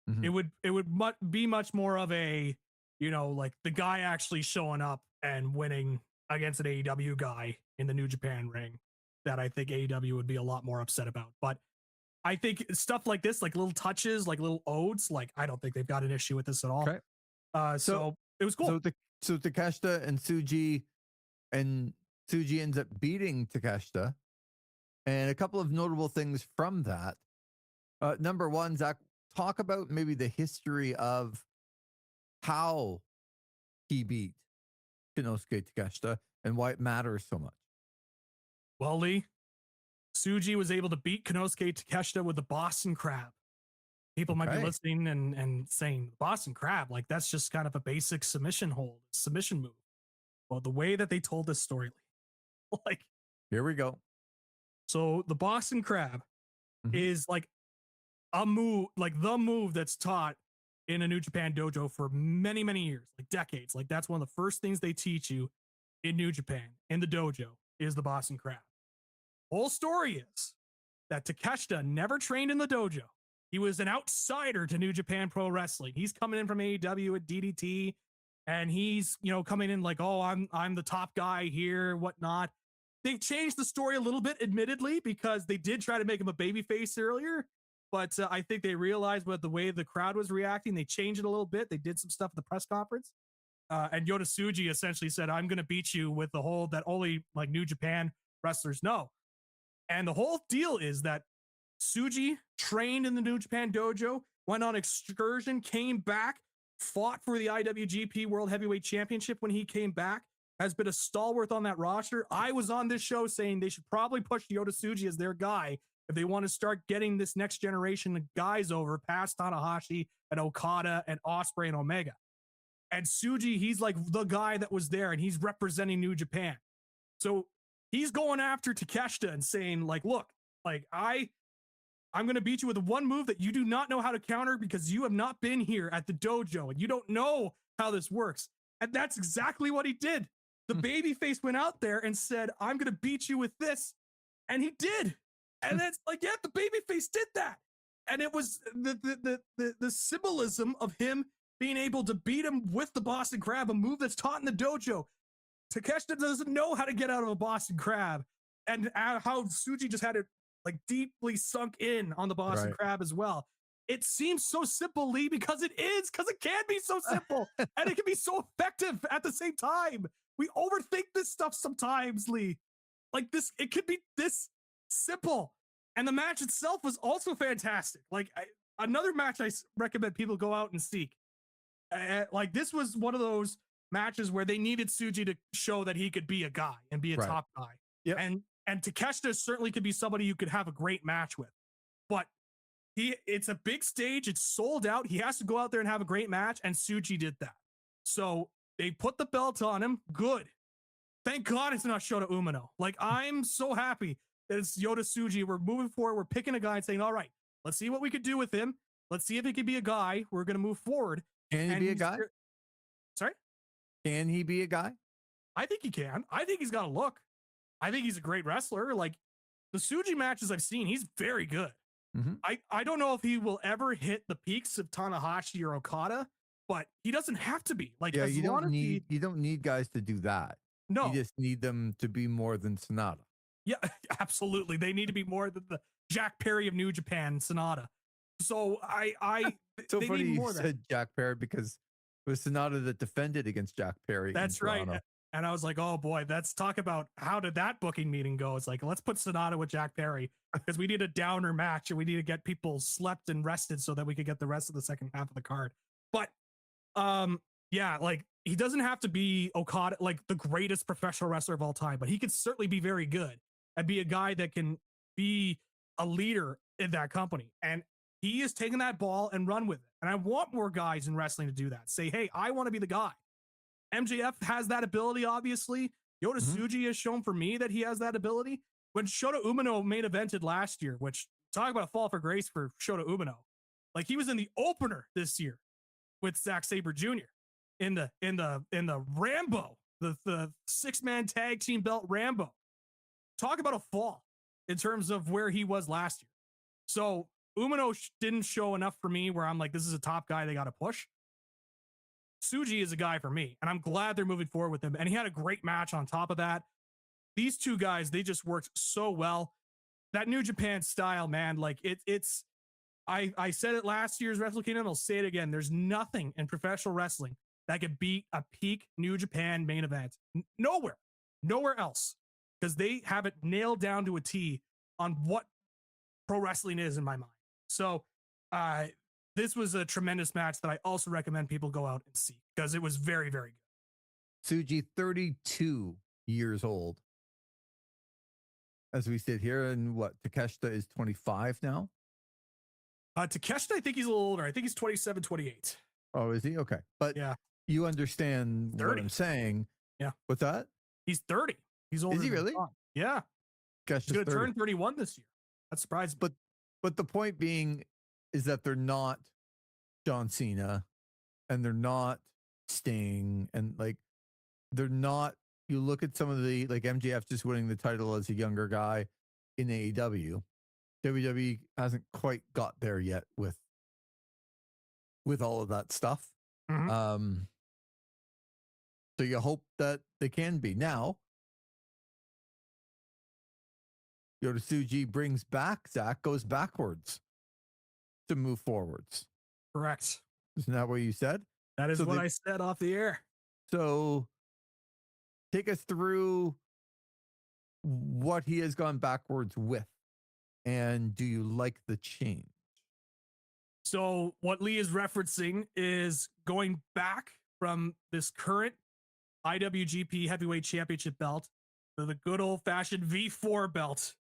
Mm-hmm. It would be much more of a, you know, like the guy actually showing up and winning against an AEW guy in the New Japan ring that I think AEW would be a lot more upset about. But I think stuff like this, like little touches, like little odes, like I don't think they've got an issue with this at all. Okay. So it was cool. So Takeshita and Tsuji ends up beating Takeshita. And a couple of notable things from that. Number one, Zach, talk about maybe the history of how he beat Konosuke Takeshita and why it matters so much. Well, Lee, Tsuji was able to beat Konosuke Takeshita with the Boston Crab. People might be listening and saying, Boston Crab, like that's just kind of a basic submission move. Well, the way that they told this story, like, here we go. So the Boston Crab is like a move, like the move that's taught in a New Japan dojo for many, many years, like decades. Like that's one of the first things they teach you in New Japan, in the dojo, is the Boston Crab. Whole story is that Takeshita never trained in the dojo. He was an outsider to New Japan Pro Wrestling. He's coming in from AEW at DDT, and he's, you know, coming in like, oh, I'm the top guy here, whatnot. They changed the story a little bit, admittedly, because they did try to make him a babyface earlier. But I think they realized with the way the crowd was reacting, they changed it a little bit. They did some stuff at the press conference. And Yota Tsuji essentially said, I'm going to beat you with the whole that only like New Japan wrestlers know. And the whole deal is that Tsuji trained in the New Japan dojo, went on excursion, came back, fought for the IWGP World Heavyweight Championship when he came back, has been a stalwart on that roster. I was on this show saying they should probably push Yota Tsuji as their guy if they want to start getting this next generation of guys over past Tanahashi and Okada and Ospreay and Omega. And Tsuji, he's like the guy that was there, and he's representing New Japan. So he's going after Takeshita and saying, like, look, like I'm going to beat you with one move that you do not know how to counter because you have not been here at the dojo and you don't know how this works. And that's exactly what he did. The babyface went out there and said, I'm going to beat you with this. And he did. And that's like, yeah, the babyface did that. And it was the symbolism of him being able to beat him with the Boston Crab, a move that's taught in the dojo. Takeshita doesn't know how to get out of a Boston Crab. And how Tsuji just had it like deeply sunk in on the Boston Crab as well. It seems so simple, Lee, because it is, because it can be so simple and it can be so effective at the same time. We overthink this stuff sometimes, Lee. Like this, it could be this simple. And the match itself was also fantastic. Like another match I recommend people go out and seek. Like this was one of those matches where they needed Tsuji to show that he could be a guy and be a top guy. Yep. And Takeshita certainly could be somebody you could have a great match with. But it's a big stage. It's sold out. He has to go out there and have a great match. And Tsuji did that. So they put the belt on him. Good. Thank God it's not Shota Umino. Like, I'm so happy that it's Yota Tsuji. We're moving forward. We're picking a guy and saying, all right, let's see what we could do with him. Let's see if he can be a guy. We're going to move forward. Can he be a guy? Sorry? Can he be a guy? I think he can. I think he's got a look. I think he's a great wrestler. Like, the Tsuji matches I've seen, he's very good. Mm-hmm. I don't know if he will ever hit the peaks of Tanahashi or Okada, but he doesn't have to be. Like, Yeah, as you long don't as need you don't need guys to do that. no, You just need them to be more than Sonata. yeah, absolutely. They need to be more than the Jack Perry of New Japan, Sonata. So So they funny need you more of that. said Jack Perry because it was Sonata that defended against Jack Perry. That's in right. Toronto. And I was like, oh boy, let's talk about how did that booking meeting go? It's like, let's put Sonata with Jack Perry because we need a downer match and we need to get people slept and rested so that we could get the rest of the second half of the card. But yeah, like he doesn't have to be Okada, like the greatest professional wrestler of all time, but he could certainly be very good and be a guy that can be a leader in that company. And he is taking that ball and run with it. And I want more guys in wrestling to do that. Say, hey, I want to be the guy. MJF has that ability, obviously. Yota Tsuji has shown for me that he has that ability. When Shota Umino main evented last year, which talk about a fall for grace for Shota Umino, like he was in the opener this year with Zack Sabre Jr. in the Rambo, the 6-man tag team belt Rambo. Talk about a fall in terms of where he was last year. So Umino didn't show enough for me where I'm like, this is a top guy they got to push. Tsuji is a guy for me, and I'm glad they're moving forward with him. And he had a great match on top of that. These two guys, they just worked so well. That New Japan style, man, like it's. I said it last year's Wrestle Kingdom. I'll say it again. There's nothing in professional wrestling that could beat a peak New Japan main event. Nowhere else, because they have it nailed down to a T on what pro wrestling is in my mind. So, this was a tremendous match that I also recommend people go out and see because it was very, very good. Tsuji, 32 years old. As we sit here, and what, Takeshita is 25 now? Takeshita, I think he's a little older. I think he's 27, 28. Oh, is he? Okay. But yeah, you understand 30. what I'm saying. Yeah. What's that? He's 30. He's older. Is he really? Yeah. Gosh, He's going to turn 31 this year. That's surprising. But the point being is that they're not John Cena and they're not Sting, and like they're not, you look at some of the, like MJF just winning the title as a younger guy in AEW. WWE hasn't quite got there yet with all of that stuff. Mm-hmm. So you hope that they can be. Now Yota Tsuji brings back Zach, goes backwards to move forwards. Correct. Isn't that what you said? That is what I said off the air. So take us through what he has gone backwards with, and do you like the change? So what Lee is referencing is going back from this current IWGP Heavyweight Championship belt to the good old-fashioned V4 belt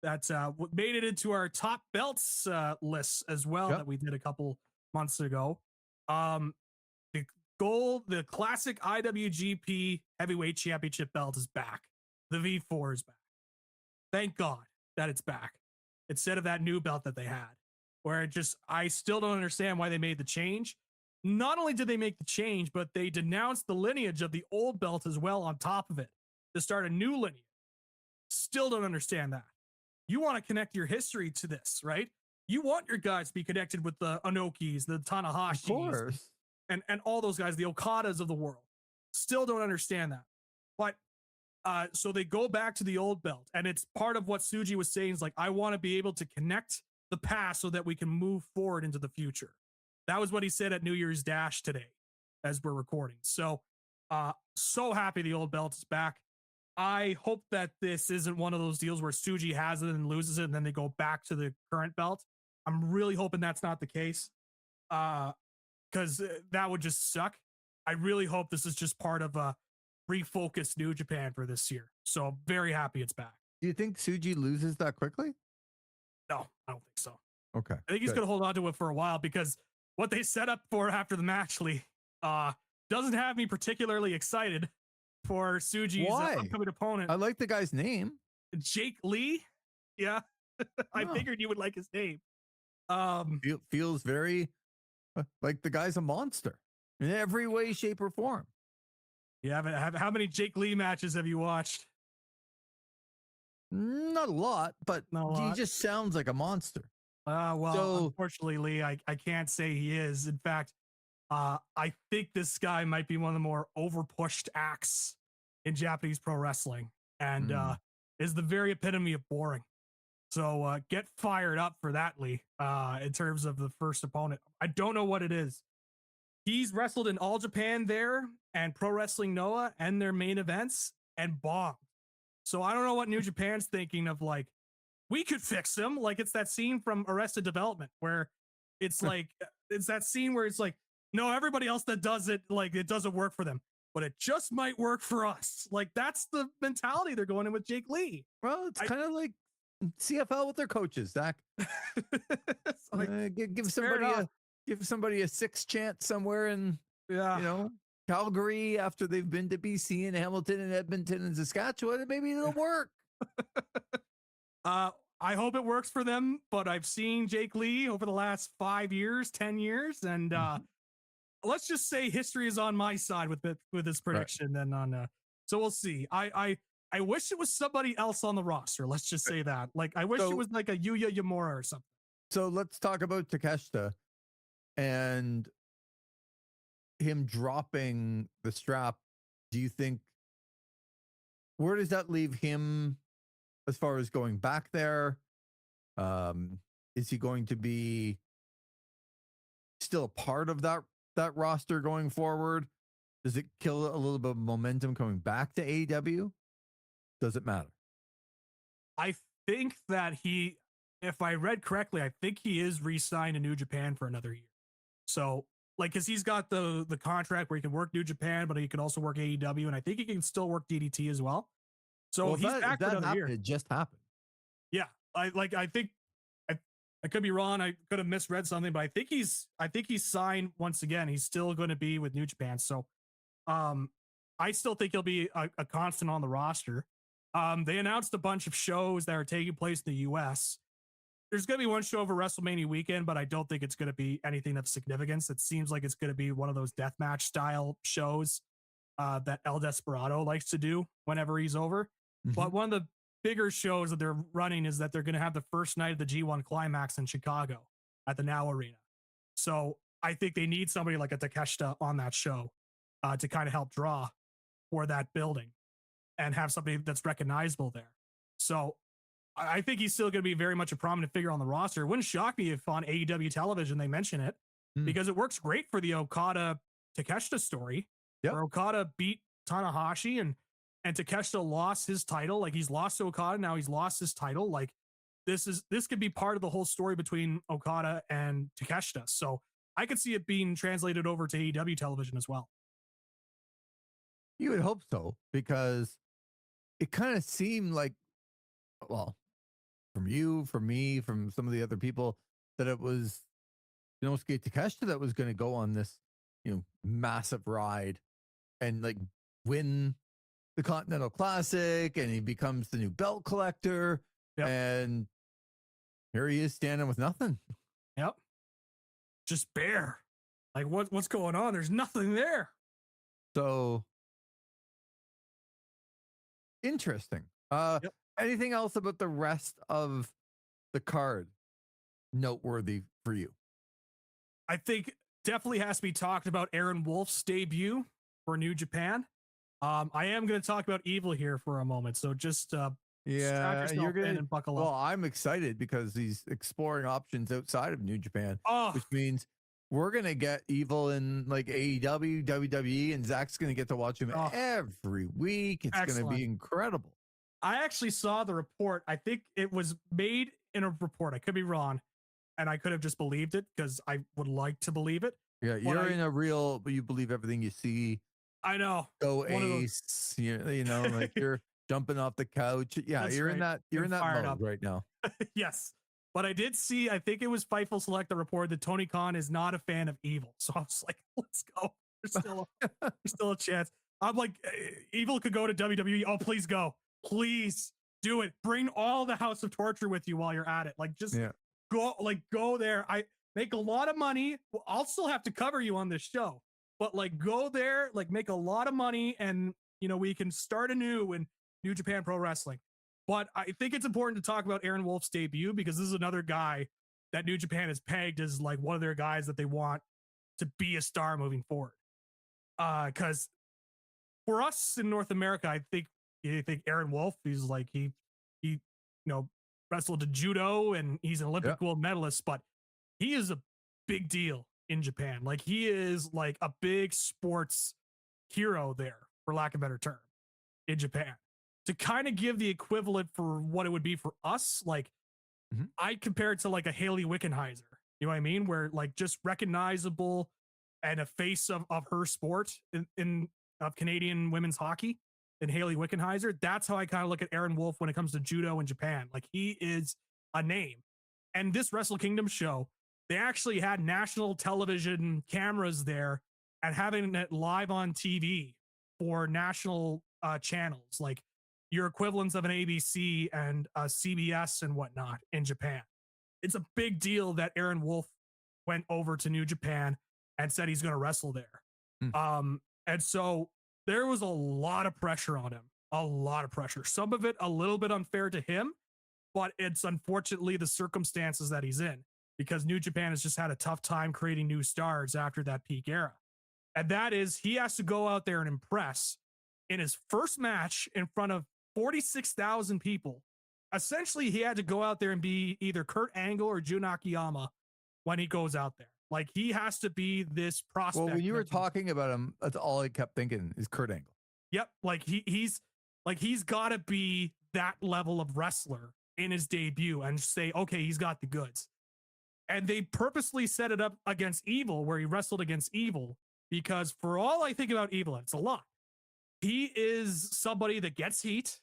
that made it into our top belts list as well, that we did a couple months ago. The classic IWGP Heavyweight Championship belt is back. The V4 is back. Thank God that it's back instead of that new belt that they had, where I still don't understand why they made the change. Not only did they make the change, but they denounced the lineage of the old belt as well on top of it to start a new lineage. Still don't understand that. You want to connect your history to this, right? You want your guys to be connected with the Anokis, the Tanahashis, of course, and all those guys, the Okadas of the world. Still don't understand that. But so they go back to the old belt, and it's part of what Tsuji was saying is like, I want to be able to connect the past so that we can move forward into the future. That was what he said at New Year's Dash today as we're recording. So, so happy the old belt is back. I hope that this isn't one of those deals where Tsuji has it and loses it, and then they go back to the current belt. I'm really hoping that's not the case, because that would just suck. I really hope this is just part of a refocused New Japan for this year. So I'm very happy it's back. Do you think Tsuji loses that quickly? No, I don't think so. Okay. I think he's going to hold on to it for a while, because what they set up for after the match, Lee, doesn't have me particularly excited for Tsuji's upcoming opponent. I like the guy's name. Jake Lee. Yeah. I figured you would like his name. Feels very like the guy's a monster in every way, shape, or form. You haven't. How many Jake Lee matches have you watched? Not a lot, but Not a he lot. just sounds like a monster. Well, So- unfortunately, Lee, I can't say he is. In fact, I think this guy might be one of the more overpushed acts in Japanese pro wrestling, and is the very epitome of boring. So get fired up for that, Lee. In terms of the first opponent, I don't know what it is. He's wrestled in All Japan there and Pro Wrestling Noah and their main events and bombed. So I don't know what New Japan's thinking of, like, we could fix him. Like, it's that scene from Arrested Development where it's like, it's that scene where it's like, no, everybody else that does it, like, it doesn't work for them, but it just might work for us. Like, that's the mentality they're going in with Jake Lee. Well, it's kind of like CFL with their coaches, Zach. Like, give somebody a sixth chance somewhere in Calgary after they've been to BC and Hamilton and Edmonton and Saskatchewan, and maybe it'll work. I hope it works for them, but I've seen Jake Lee over the last 5 years, 10 years, and let's just say history is on my side with this prediction. Right. Then so we'll see. I wish it was somebody else on the roster. Let's just say that. Like, I wish it was like a Yuya Yamura or something. So let's talk about Takeshita and him dropping the strap. Do you think, where does that leave him as far as going back there? Is he going to be still a part of that roster going forward? Does it kill a little bit of momentum coming back to AEW? Does it matter? I think that if I read correctly, I think he is re-signed to New Japan for another year. So, like, because he's got the contract where he can work New Japan, but he can also work AEW, and I think he can still work DDT as well. So he's back for another year. It just happened. Yeah, I think I could be wrong. I could have misread something, but I think he's signed once again. He's still going to be with New Japan. So, I still think he'll be a constant on the roster. They announced a bunch of shows that are taking place in the US. There's going to be one show over WrestleMania weekend, but I don't think it's going to be anything of significance. It seems like it's going to be one of those deathmatch style shows that El Desperado likes to do whenever he's over. Mm-hmm. But one of the bigger shows that they're running is that they're going to have the first night of the G1 Climax in Chicago at the Now Arena. So I think they need somebody like a Takeshita on that show to kind of help draw for that building and have somebody that's recognizable there. So I think he's still going to be very much a prominent figure on the roster. It wouldn't shock me if on AEW television they mention it, because it works great for the Okada Takeshita story, where Okada beat Tanahashi and Takeshita lost his title. Like, he's lost to Okada, now he's lost his title. Like, this could be part of the whole story between Okada and Takeshita. So I could see it being translated over to AEW television as well. You would hope so, because it kind of seemed like, well, from you, from me, from some of the other people, that it was Konosuke Takeshita that was going to go on this, massive ride and like win the Continental Classic, and he becomes the new belt collector. Yep. And here he is standing with nothing. Yep. Just bare. Like, what's going on? There's nothing there. So interesting. Anything else about the rest of the card noteworthy for you? I think definitely has to be talked about Aaron Wolf's debut for New Japan. I am going to talk about Evil here for a moment, so just you're going to buckle up. Well, I'm excited because he's exploring options outside of New Japan, which means we're going to get Evil in like AEW, WWE, and Zach's going to get to watch him every week. It's going to be incredible. I actually saw the report. I think it was made in a report. I could be wrong, and I could have just believed it because I would like to believe it. Yeah, but you believe everything you see. I know. Go Ace. Like you're jumping off the couch. Yeah, you're in that mode right now. Yes. But I did see, I think it was Fightful Select, the report that Tony Khan is not a fan of Evil. So I was like, let's go. There's still a chance. I'm like, Evil could go to WWE. Oh, please go. Please do it. Bring all the House of Torture with you while you're at it. Like, just go there. I make a lot of money. Well, I'll still have to cover you on this show, but like, go there, like, make a lot of money, and we can start anew in New Japan Pro Wrestling. But I think it's important to talk about Aaron Wolf's debut because this is another guy that New Japan has pegged as like one of their guys that they want to be a star moving forward. Because for us in North America, I think Aaron Wolf, he's like he wrestled in judo and he's an Olympic gold medalist, but he is a big deal in Japan. Like he is like a big sports hero there, for lack of a better term, in Japan. To kind of give the equivalent for what it would be for us, like I compare it to like a Haley Wickenheiser. You know what I mean? Where like just recognizable and a face of her sport of Canadian women's hockey and Haley Wickenheiser. That's how I kind of look at Aaron Wolf when it comes to judo in Japan. Like he is a name. And this Wrestle Kingdom show, they actually had national television cameras there and having it live on TV for national channels, like your equivalents of an ABC and a CBS and whatnot in Japan. It's a big deal that Aaron Wolf went over to New Japan and said he's going to wrestle there. And so there was a lot of pressure on him, a lot of pressure. Some of it a little bit unfair to him, but it's unfortunately the circumstances that he's in because New Japan has just had a tough time creating new stars after that peak era. And that is he has to go out there and impress in his first match in front of 46,000 people. Essentially, he had to go out there and be either Kurt Angle or Jun Akiyama when he goes out there. Like he has to be this prospect. Well, when you were talking about him, that's all I kept thinking is Kurt Angle. Yep. Like he's got to be that level of wrestler in his debut and say, okay, he's got the goods. And they purposely set it up against Evil where he wrestled against Evil because for all I think about Evil, it's a lot. He is somebody that gets heat.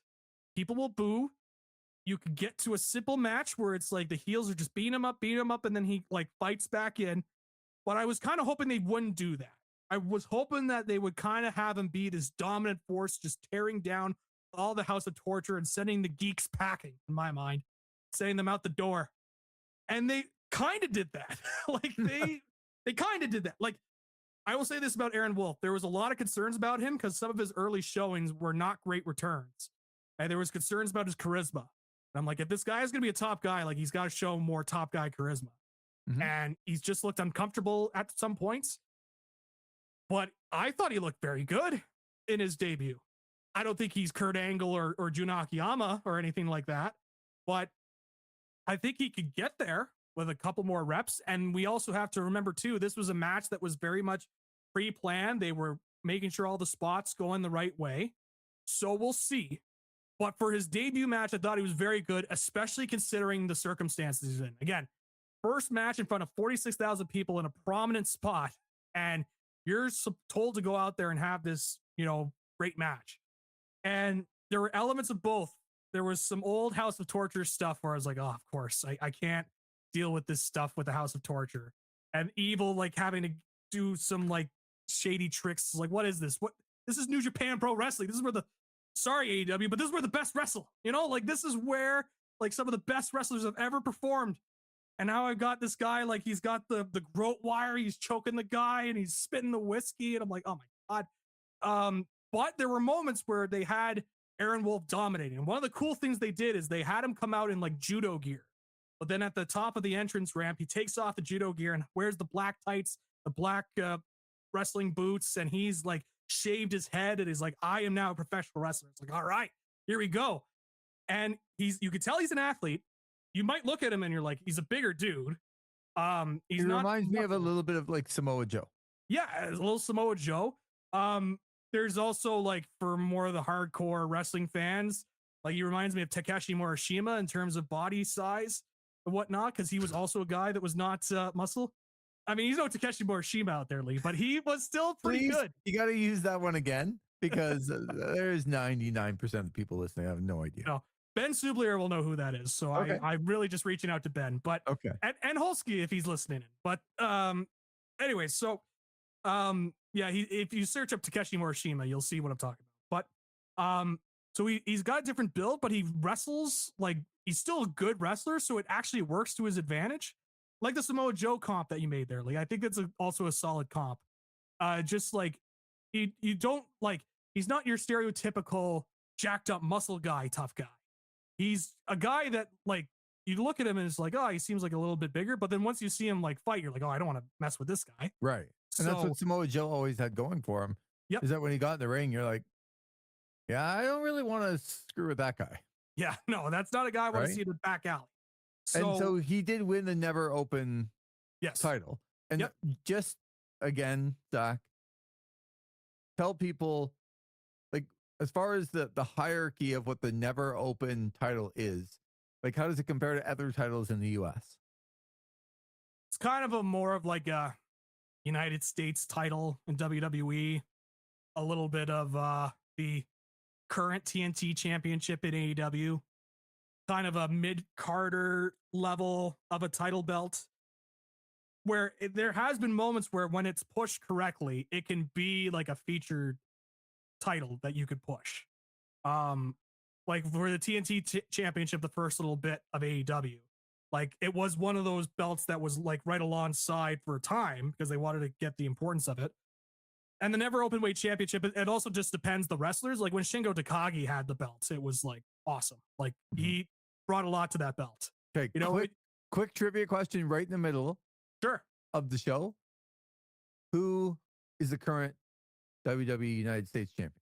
People will boo. You could get to a simple match where it's like the heels are just beating him up, and then he like fights back in. But I was kind of hoping they wouldn't do that. I was hoping that they would kind of have him be this dominant force, just tearing down all the House of Torture and sending the geeks packing, in my mind, sending them out the door. And they kind of did that. Like they kind of did that. Like I will say this about Aaron Wolf. There was a lot of concerns about him because some of his early showings were not great returns. And there was concerns about his charisma. And I'm like, if this guy is going to be a top guy, like he's got to show more top guy charisma. And he's just looked uncomfortable at some points. But I thought he looked very good in his debut. I don't think he's Kurt Angle or Jun Akiyama or anything like that. But I think he could get there with a couple more reps. And we also have to remember, too, this was a match that was very much pre-planned. They were making sure all the spots go in the right way. So we'll see. But for his debut match, I thought he was very good, especially considering the circumstances he's in. Again, first match in front of 46,000 people in a prominent spot, and you're told to go out there and have this, great match. And there were elements of both. There was some old House of Torture stuff where I was like, oh, of course, I can't deal with this stuff with the House of Torture. And Evil, like, having to do some, like, shady tricks. Like, what is this? This is New Japan Pro Wrestling. This is where sorry, AEW, but this is where the best wrestle. Like, this is where, like, some of the best wrestlers have ever performed. And now I've got this guy, like, he's got the groat wire, he's choking the guy, and he's spitting the whiskey, and I'm like, oh my God. But there were moments where they had Aaron Wolf dominating. And one of the cool things they did is they had him come out in, like, judo gear. But then at the top of the entrance ramp, he takes off the judo gear and wears the black tights, the black wrestling boots, and he's, like, shaved his head, and he's like, I am now a professional wrestler. It's like, all right, here we go. And you could tell he's an athlete. You might look at him and you're like, he's a bigger dude. He reminds me of a little bit of like Samoa Joe. Yeah, a little Samoa Joe. There's also, like, for more of the hardcore wrestling fans, like, he reminds me of Takeshi Morishima in terms of body size and whatnot, because he was also a guy that was not muscle. I mean, he's no Takeshi Morishima out there, Lee, but he was still pretty good. You got to use that one again because there's 99% of the people listening. I have no idea. No. Ben Sublier will know who that is. So okay. I'm really just reaching out to Ben, but okay. And Holsky, if he's listening in, but anyway, so yeah, if you search up Takeshi Morishima, you'll see what I'm talking about. But so he's got a different build, but he wrestles like he's still a good wrestler. So it actually works to his advantage. Like the Samoa Joe comp that you made there, Lee. I think that's also a solid comp. Just like you don't like, he's not your stereotypical jacked up muscle guy, tough guy. he's a guy that like you look at him and it's like, oh, he seems like a little bit bigger, but then once you see him like fight, you're like, oh, I don't want to mess with this guy. Right. And that's what Samoa Joe always had going for him. Yep. Is that when he got in the ring, you're like, yeah, I don't really want to screw with that guy. Yeah, no, that's not a guy I want to see in the back alley. And so he did win the Never Open title. And just again, Zach, tell people, like, as far as the hierarchy of what the Never Open title is, like, how does it compare to other titles in the U.S.? It's kind of a more of like a United States title in WWE, a little bit of the current TNT championship in AEW, kind of a mid-Carter level of a title belt, where there has been moments where when it's pushed correctly, it can be like a featured title that you could push. Like for the TNT championship, the first little bit of AEW, like it was one of those belts that was like right alongside for a time because they wanted to get the importance of it. And the Never Open Weight Championship, it also just depends the wrestlers. Like when Shingo Takagi had the belts, it was like awesome. Like he brought a lot to that belt. Okay, you know, quick trivia question right in the middle. Sure. Of the show. Who is the current WWE United States champion?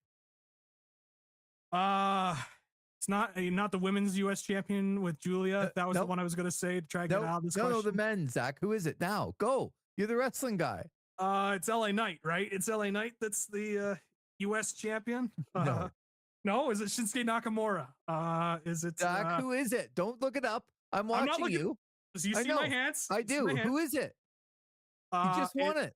It's not the women's U.S. champion with Julia. That was the one I was going to say to try to get out of this question. No, the men's, Zach. Who is it now? Go. You're the wrestling guy. It's LA Knight, right? It's LA Knight that's the U.S. champion. No, is it Shinsuke Nakamura? Is it Zach? Who is it? Don't look it up. I'm watching you. Do you see my hands? I do. Who is it? He just won it.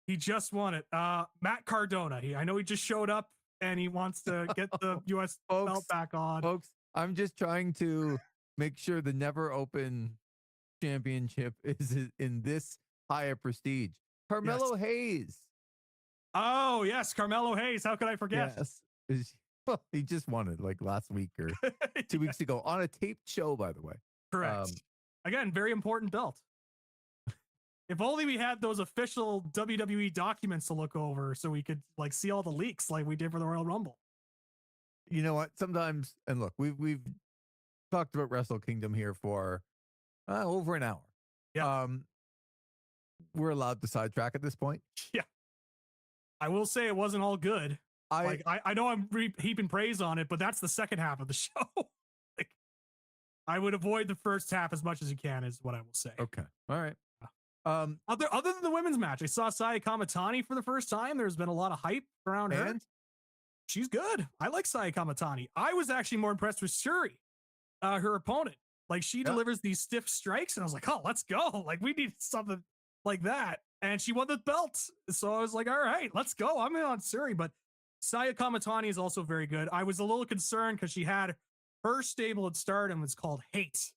He just won it. Matt Cardona. I know he just showed up and he wants to get the U.S. belt back on. Folks, I'm just trying to make sure the Never Open Championship is in this higher prestige. Carmelo Hayes. Oh, yes. Carmelo Hayes. How could I forget? Yes. Well, he just won it like last week or 2 weeks ago on a taped show, by the way. Correct. Again, very important belt. If only we had those official WWE documents to look over so we could like see all the leaks like we did for the Royal Rumble. You know what? Sometimes, and look, we've talked about Wrestle Kingdom here for over an hour. Yeah. We're allowed to sidetrack at this point. Yeah. I will say it wasn't all good. I know I'm heaping praise on it, but that's the second half of the show. Like, I would avoid the first half as much as you can, is what I will say. Okay. All right. Other than the women's match, I saw Saya Kamatani for the first time. There's been a lot of hype around her. She's good. I like Saya Kamatani. I was actually more impressed with Shuri, her opponent. Like she delivers these stiff strikes, and I was like, oh, let's go. Like we need something like that. And she won the belt. So I was like, all right, let's go. I'm in on Shuri, but Saya Kamatani is also very good. I was a little concerned because she had her stable at Stardom. It's called Hate,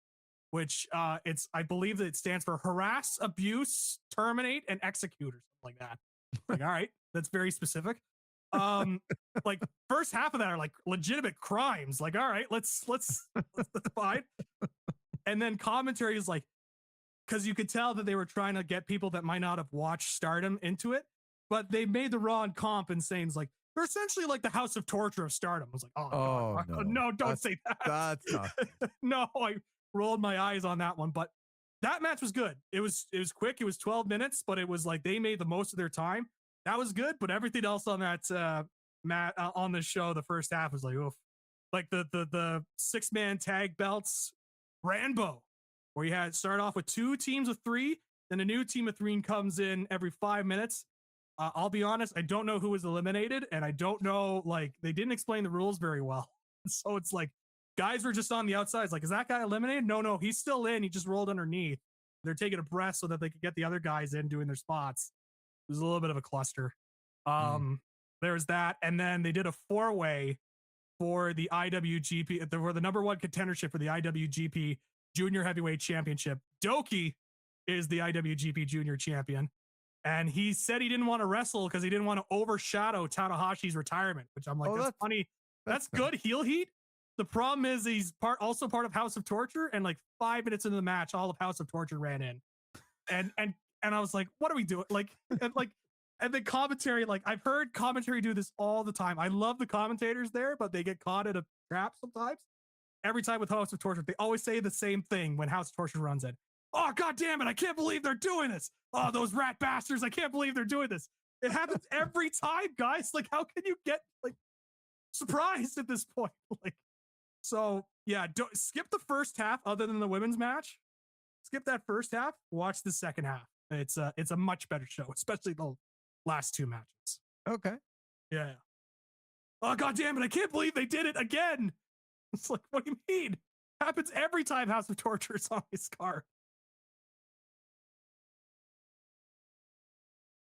which I believe that it stands for harass, abuse, terminate, and execute or something like that. Like, all right, that's very specific. Like first half of that are like legitimate crimes. Like, all right, let's fine. And then commentary is like, because you could tell that they were trying to get people that might not have watched Stardom into it, but they made the wrong comp and saying it's like, they're essentially like the House of Torture of Stardom. I was like, oh no, don't say that. That's not. No, I rolled my eyes on that one, but that match was good. It was quick. It was 12 minutes, but it was like they made the most of their time. That was good, but everything else on that on the show, the first half was like, oof. Like the 6-man tag belts, Rambo, where you had start off with 2 teams of 3, then a new team of 3 comes in every 5 minutes. I'll be honest, I don't know who was eliminated, and I don't know, like, they didn't explain the rules very well. So it's like, guys were just on the outside. It's like, is that guy eliminated? No, he's still in. He just rolled underneath. They're taking a breath so that they could get the other guys in doing their spots. It was a little bit of a cluster. There's that. And then they did a 4-way for the IWGP. They were the number 1 contendership for the IWGP Junior Heavyweight Championship. Doki is the IWGP Junior Champion. And he said he didn't want to wrestle because he didn't want to overshadow Tanahashi's retirement, which I'm like, that's funny. That's good heel heat. The problem is he's also part of House of Torture, and like 5 minutes into the match, all of House of Torture ran in. And I was like, what are we doing? And the commentary, like I've heard commentary do this all the time. I love the commentators there, but they get caught in a trap sometimes. every time with House of Torture, they always say the same thing when House of Torture runs in. Oh, God damn it. I can't believe they're doing this. Oh, those rat bastards. I can't believe they're doing this. It happens every time, guys. Like, how can you get like surprised at this point? Like, so yeah, don't skip the first half other than the women's match. Skip that first half, watch the second half. It's a much better show, especially the last two matches. Okay. Yeah. Oh, God damn it. I can't believe they did it again. It's like, what do you mean? Happens every time House of Torture is on his card.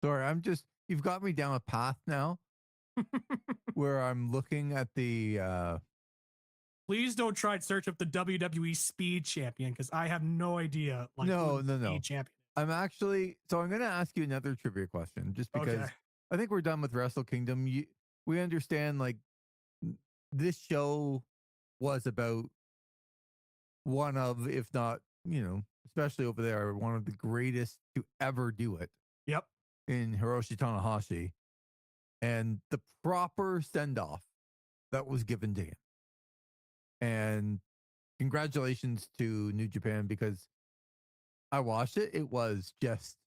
Sorry, you've got me down a path now where I'm looking at the Please don't try to search up the WWE Speed Champion because I have no idea. Like, no. Speed Champion. I'm going to ask you another trivia question just because I think we're done with Wrestle Kingdom. We understand like this show was about one of, if not, especially over there, one of the greatest to ever do it. Yep. In Hiroshi Tanahashi, and the proper send-off that was given to him. And congratulations to New Japan, because I watched it. It was just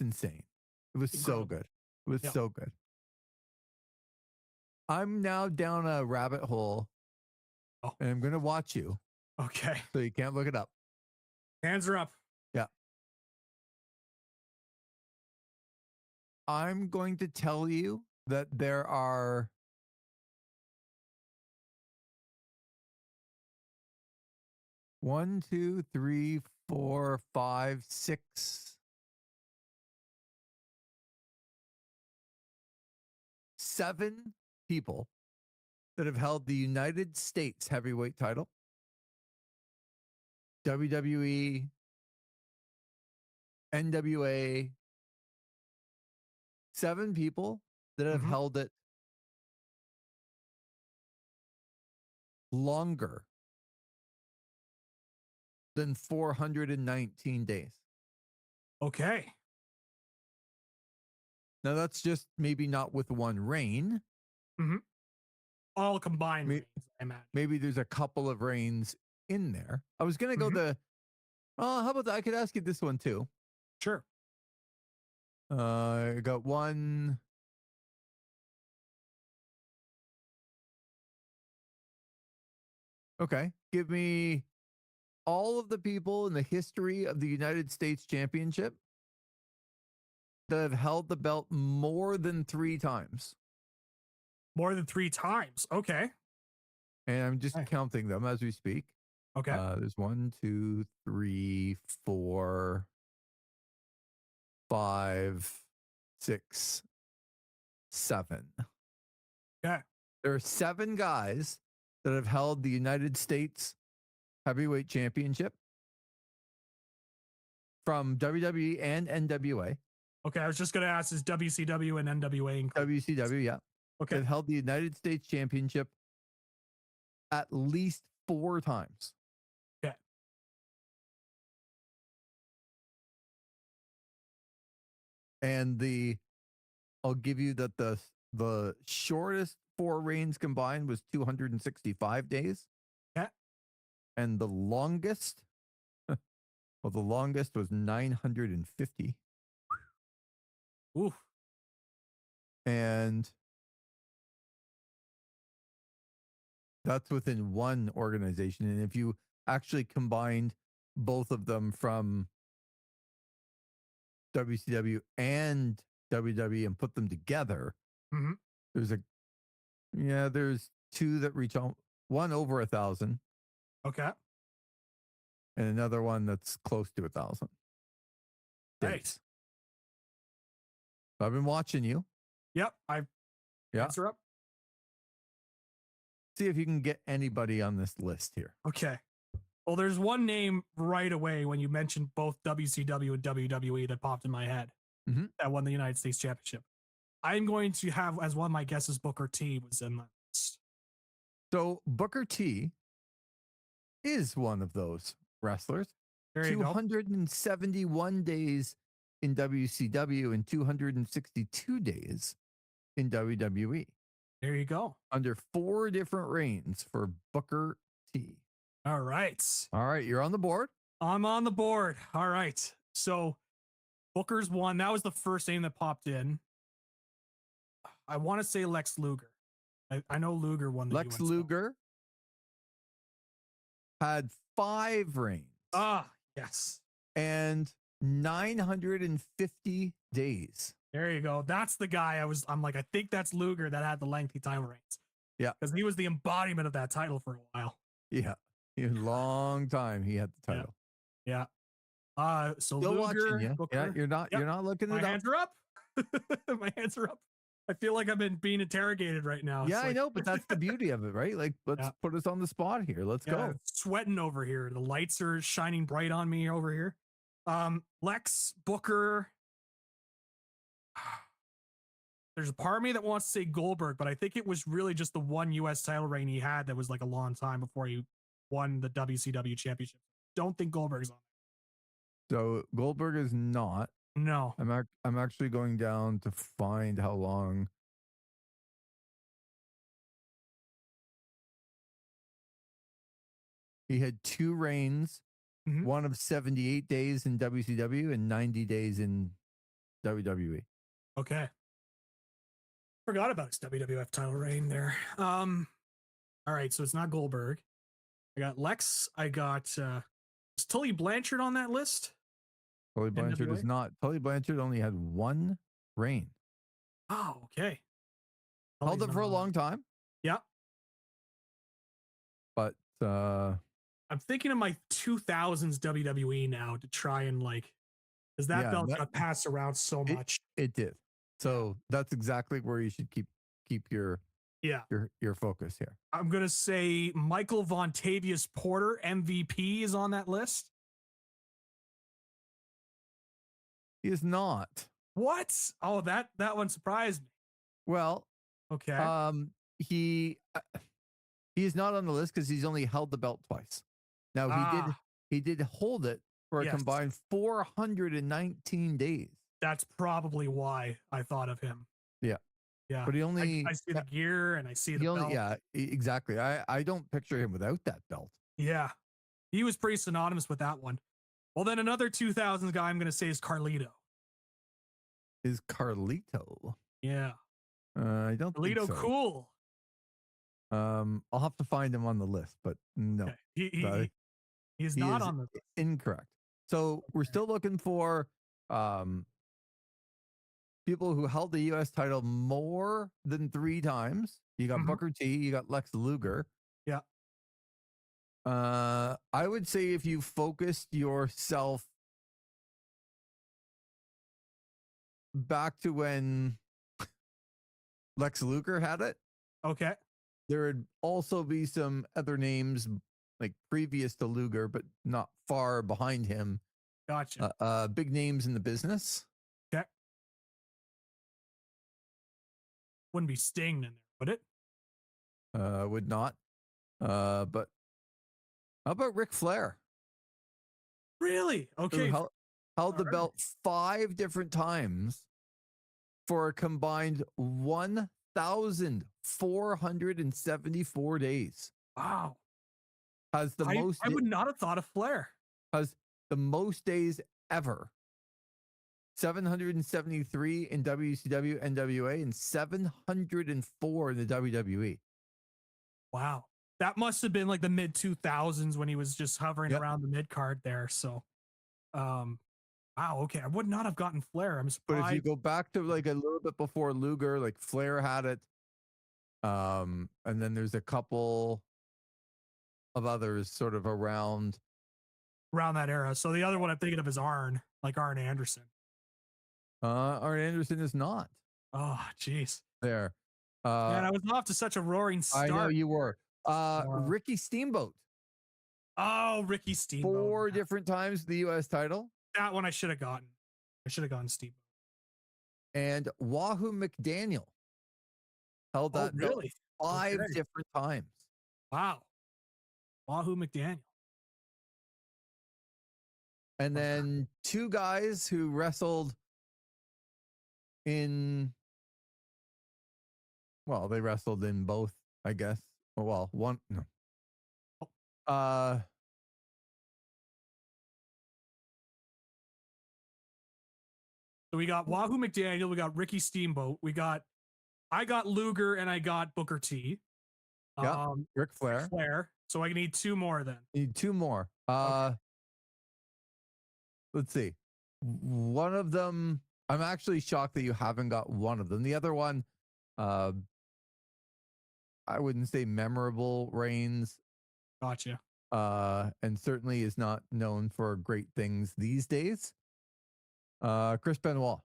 insane. It was so good. It was so good. I'm now down a rabbit hole, and I'm going to watch you. Okay. So you can't look it up. Hands are up. Yeah. I'm going to tell you that there are 1, 2, 3, 4, 5, 6, 7 people that have held the United States heavyweight title, WWE, NWA, 7 people that have held it longer than 419 days. Okay. Now that's just maybe not with one reign. Mm-hmm. All combined reigns, I imagine. Maybe there's a couple of reigns in there. I was going to go how about that? I could ask you this one too. Sure. I got one. Okay. Give me all of the people in the history of the United States Championship that have held the belt more than 3 times. More than 3 times. Okay. And I'm just counting them as we speak. Okay. There's 1, 2, 3, 4, 5, 6, 7. Okay. There are 7 guys that have held the United States Heavyweight Championship from WWE and NWA. Okay, I was just going to ask, is WCW and NWA included? WCW, yeah. Okay. They've held the United States Championship at least 4 times. Okay. And I'll give you that the shortest 4 reigns combined was 265 days. Yeah. And the longest, the longest was 950. Oof. And that's within one organization. And if you actually combined both of them from WCW and WWE and put them together, there's 2 that reach one over 1,000. Okay. And another one that's close to 1,000. Nice. I've been watching you. Yep. Answer up. See if you can get anybody on this list here. Okay. Well, there's one name right away when you mentioned both WCW and WWE that popped in my head that won the United States Championship. I'm going to have as one of my guesses Booker T was in that list. So Booker T is one of those wrestlers. There you 271 days in WCW and 262 days in WWE. There you go. under 4 different reigns for Booker T. All right. All right, you're on the board. I'm on the board. All right. So Booker's one. That was the first name that popped in. I want to say Lex Luger. I know Luger won the Lex US Luger had 5 reigns. Yes. And 950 days. There you go. That's the guy I'm like, I think that's Luger that had the lengthy title reigns. Yeah. Because he was the embodiment of that title for a while. Yeah. A long time he had the title. Yeah. So Still Luger, watching you. Booker, You're not looking my it up. hands are up. My hands are up. I feel like I've been being interrogated right now. Yeah, I know, but that's the beauty of it, right? Like, let's put us on the spot here. Let's go. Sweating over here. The lights are shining bright on me over here. Lex, Booker. There's a part of me that wants to say Goldberg, but I think it was really just the one US title reign he had that was like a long time before he won the WCW championship. Don't think Goldberg's on. So Goldberg is not. No. I'm actually going down to find how long. He had 2 reigns, one of 78 days in WCW and 90 days in WWE. Okay. Forgot about his WWF title reign there. All right, so it's not Goldberg. I got Lex. I got is Tully Blanchard on that list? Tully Blanchard is not. Tully Blanchard only had 1 reign. Oh, okay. Held it for a long time. Yeah. But I'm thinking of my 2000s WWE now to try and like, because that belt got passed around so much. It did. So that's exactly where you should keep your focus here. I'm gonna say Michael Vontavious Porter, MVP, is on that list. He is not. What? Oh, that one surprised me. Well, okay. He is not on the list because he's only held the belt twice. Now he did hold it for a combined 419 days. That's probably why I thought of him. Yeah. Yeah. But he only I see the gear and I see the belt. Yeah, exactly. I don't picture him without that belt. Yeah. He was pretty synonymous with that one. Well, then another 2000s guy I'm going to say is Carlito. Is Carlito? Yeah. I don't Carlito think so. Cool. I'll have to find him on the list, but no. Okay. He's not on the list. Incorrect. So we're still looking for people who held the U.S. title more than 3 times. You got Booker T, you got Lex Luger. Yeah. I would say if you focused yourself back to when Lex Luger had it. Okay. There would also be some other names like previous to Luger, but not far behind him. Gotcha. Big names in the business. Okay. Wouldn't be Sting in there, would it? Would not. But how about Ric Flair? Really? Okay. Who held the belt 5 different times for a combined 1,474 days. Wow. Has the most. I would not have thought of Flair. Has the most days ever. 773 in WCW, NWA, and 704 in the WWE. Wow. That must have been like the mid 2000s when he was just hovering around the mid card there. So, wow. Okay. I would not have gotten Flair. I'm surprised. But if you go back to like a little bit before Luger, like Flair had it. And then there's a couple of others sort of around that era. So the other one I'm thinking of is Arn, like Arn Anderson. Arn Anderson is not. Oh, jeez. There. Man, I was off to such a roaring start. I know you were. Ricky Steamboat. Oh, Ricky Steamboat. 4 different times the U.S. title. That one I should have gotten. I should have gotten Steamboat. And Wahoo McDaniel held that really? 5 different times. Wow. Wahoo McDaniel. And then 2 guys who wrestled in Well, they wrestled in both, I guess. Well, one. No. Uh, So we got Wahoo McDaniel, we got Ricky Steamboat, I got Luger, and I got Booker T. yeah. Ric Flair. Flair. So I need two more then. Need two more. Okay. Let's see. One of them, I'm actually shocked that you haven't got one of them. The other one, I wouldn't say memorable reigns. Gotcha. And certainly is not known for great things these days. Chris Benoit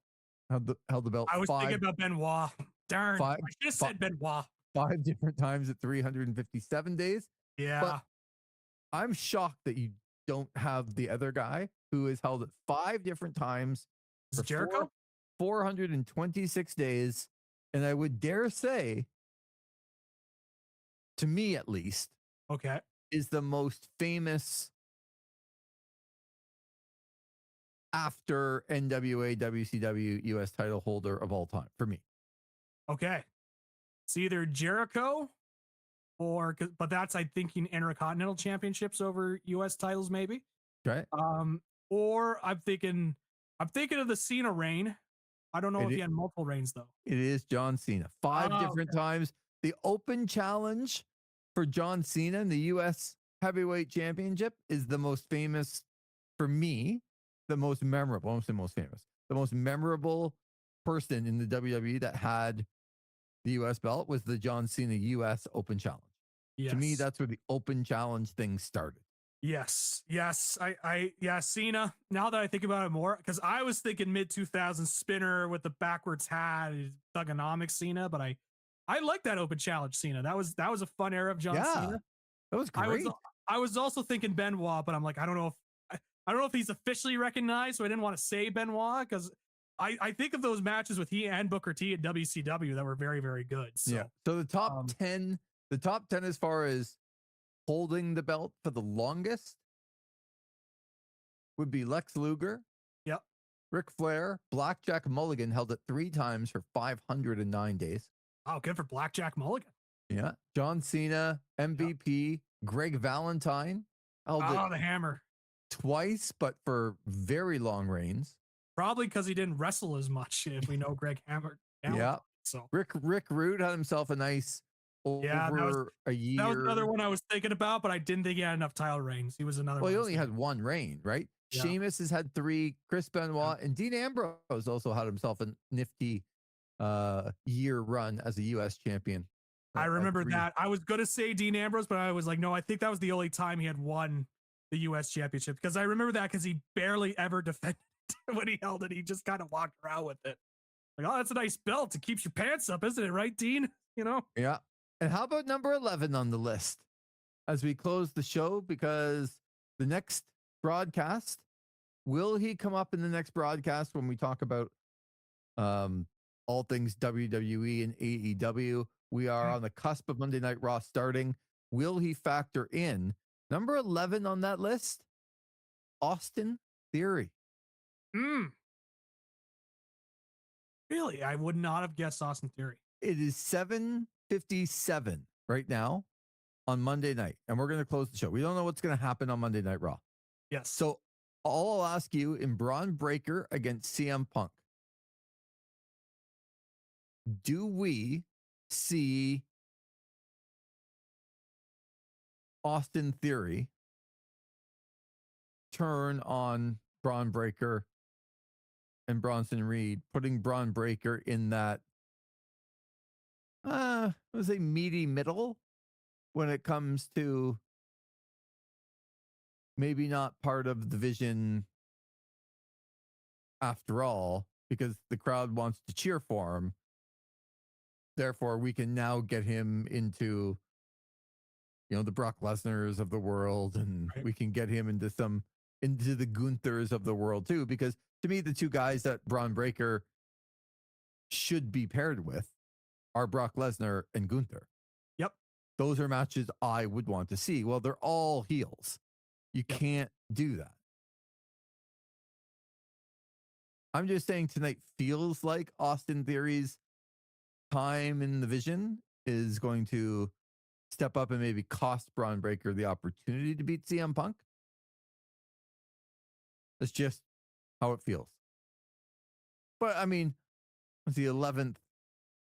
held the belt. I was thinking about Benoit. Darn. I should have said Benoit. 5 different times at 357 days. Yeah. But I'm shocked that you don't have the other guy who has held it 5 different times for Jericho? 426 days. And I would dare say, to me at least, okay, is the most famous after NWA, WCW, US title holder of all time for me. Okay. It's either Jericho but that's, I thinking, Intercontinental Championships over US titles, maybe. Okay. Or I'm thinking of the Cena reign. I don't know if he had multiple reigns though. It is John Cena. 5 different times. The open challenge for John Cena in the US Heavyweight Championship is the most famous for me, the most memorable. I won't say most famous. The most memorable person in the WWE that had the US belt was the John Cena US Open Challenge. Yes. To me, that's where the Open Challenge thing started. Yes. Cena. Now that I think about it more, because I was thinking mid-2000s spinner with the backwards hat, thugonomics Cena, but I like that Open Challenge Cena. That was a fun era of John Cena. That was great. I was also thinking Benoit, but I'm like, I don't know if he's officially recognized, so I didn't want to say Benoit because I think of those matches with he and Booker T at WCW that were very, very good. So, yeah. So the top 10 as far as holding the belt for the longest would be Lex Luger. Yep. Ric Flair, Blackjack Mulligan held it 3 times for 509 days. Oh, good for Blackjack Mulligan. Yeah. John Cena, MVP, yep. Greg Valentine held it the hammer twice, but for very long reigns. Probably because he didn't wrestle as much, if we know Greg Hammer. Yeah. So Rick Rude had himself a nice over a year. That was another one I was thinking about, but I didn't think he had enough title reigns. He was another one. Well, he only had 1 reign, right? Yeah. Sheamus has had 3, Chris Benoit, and Dean Ambrose also had himself a nifty year run as a US champion. I remember that. I was going to say Dean Ambrose, but I was like, no, I think that was the only time he had won the US championship, because I remember that because he barely ever defended when he held it. He just kind of walked around with it. Like, oh, that's a nice belt. It keeps your pants up, isn't it? Right, Dean? You know? Yeah. And how about number 11 on the list as we close the show? Because the next broadcast, will he come up in the next broadcast when we talk about all things WWE and AEW? We are on the cusp of Monday Night Raw starting. Will he factor in number 11 on that list? Austin Theory. Really? I would not have guessed Austin Theory. It is 7:57 right now on Monday night, and we're going to close the show. We don't know what's going to happen on Monday Night Raw. Yes. So all I'll ask you, in Braun Breaker against CM Punk, do we see Austin Theory turn on Braun Breaker and Bronson Reed, putting Braun Breaker in that let's say meaty middle when it comes to maybe not part of the vision after all, because the crowd wants to cheer for him. Therefore, we can now get him into, the Brock Lesnar's of the world, and we can get him into the Gunther's of the world too, because to me, the 2 guys that Braun Breaker should be paired with are Brock Lesnar and Gunther. Yep. Those are matches I would want to see. Well, they're all heels. You can't do that. I'm just saying tonight feels like Austin Theory's time in the vision is going to step up and maybe cost Braun Breaker the opportunity to beat CM Punk. That's just how it feels. But I mean, it's the 11th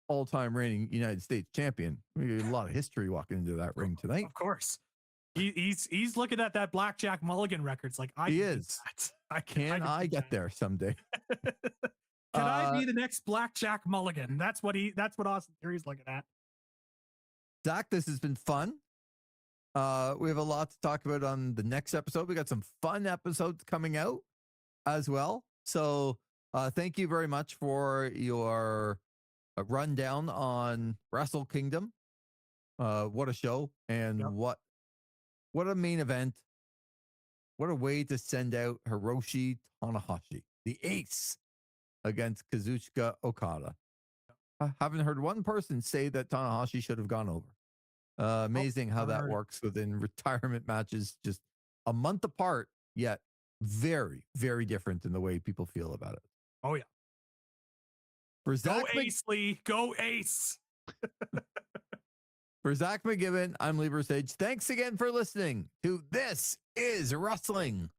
all-time reigning United States champion. We got a lot of history walking into that ring tonight. Of course. He's looking at that Blackjack Mulligan records like he is. Can I get there someday? Can I be the next Blackjack Mulligan? That's what Austin Theory's looking at. Zach, this has been fun. We have a lot to talk about on the next episode. We got some fun episodes coming out as well. So thank you very much for your rundown on Wrestle Kingdom. What a show, and what a main event. What a way to send out Hiroshi Tanahashi, the ace, against Kazuchika Okada. I haven't heard one person say that Tanahashi should have gone over. Amazing how that works within retirement matches, just a month apart, yet very, very different in the way people feel about it. Oh, yeah. For Zach go Ace, Lee. Go Ace. For Zach McGibbon, I'm Lee Versage. Thanks again for listening to This Is Wrestling.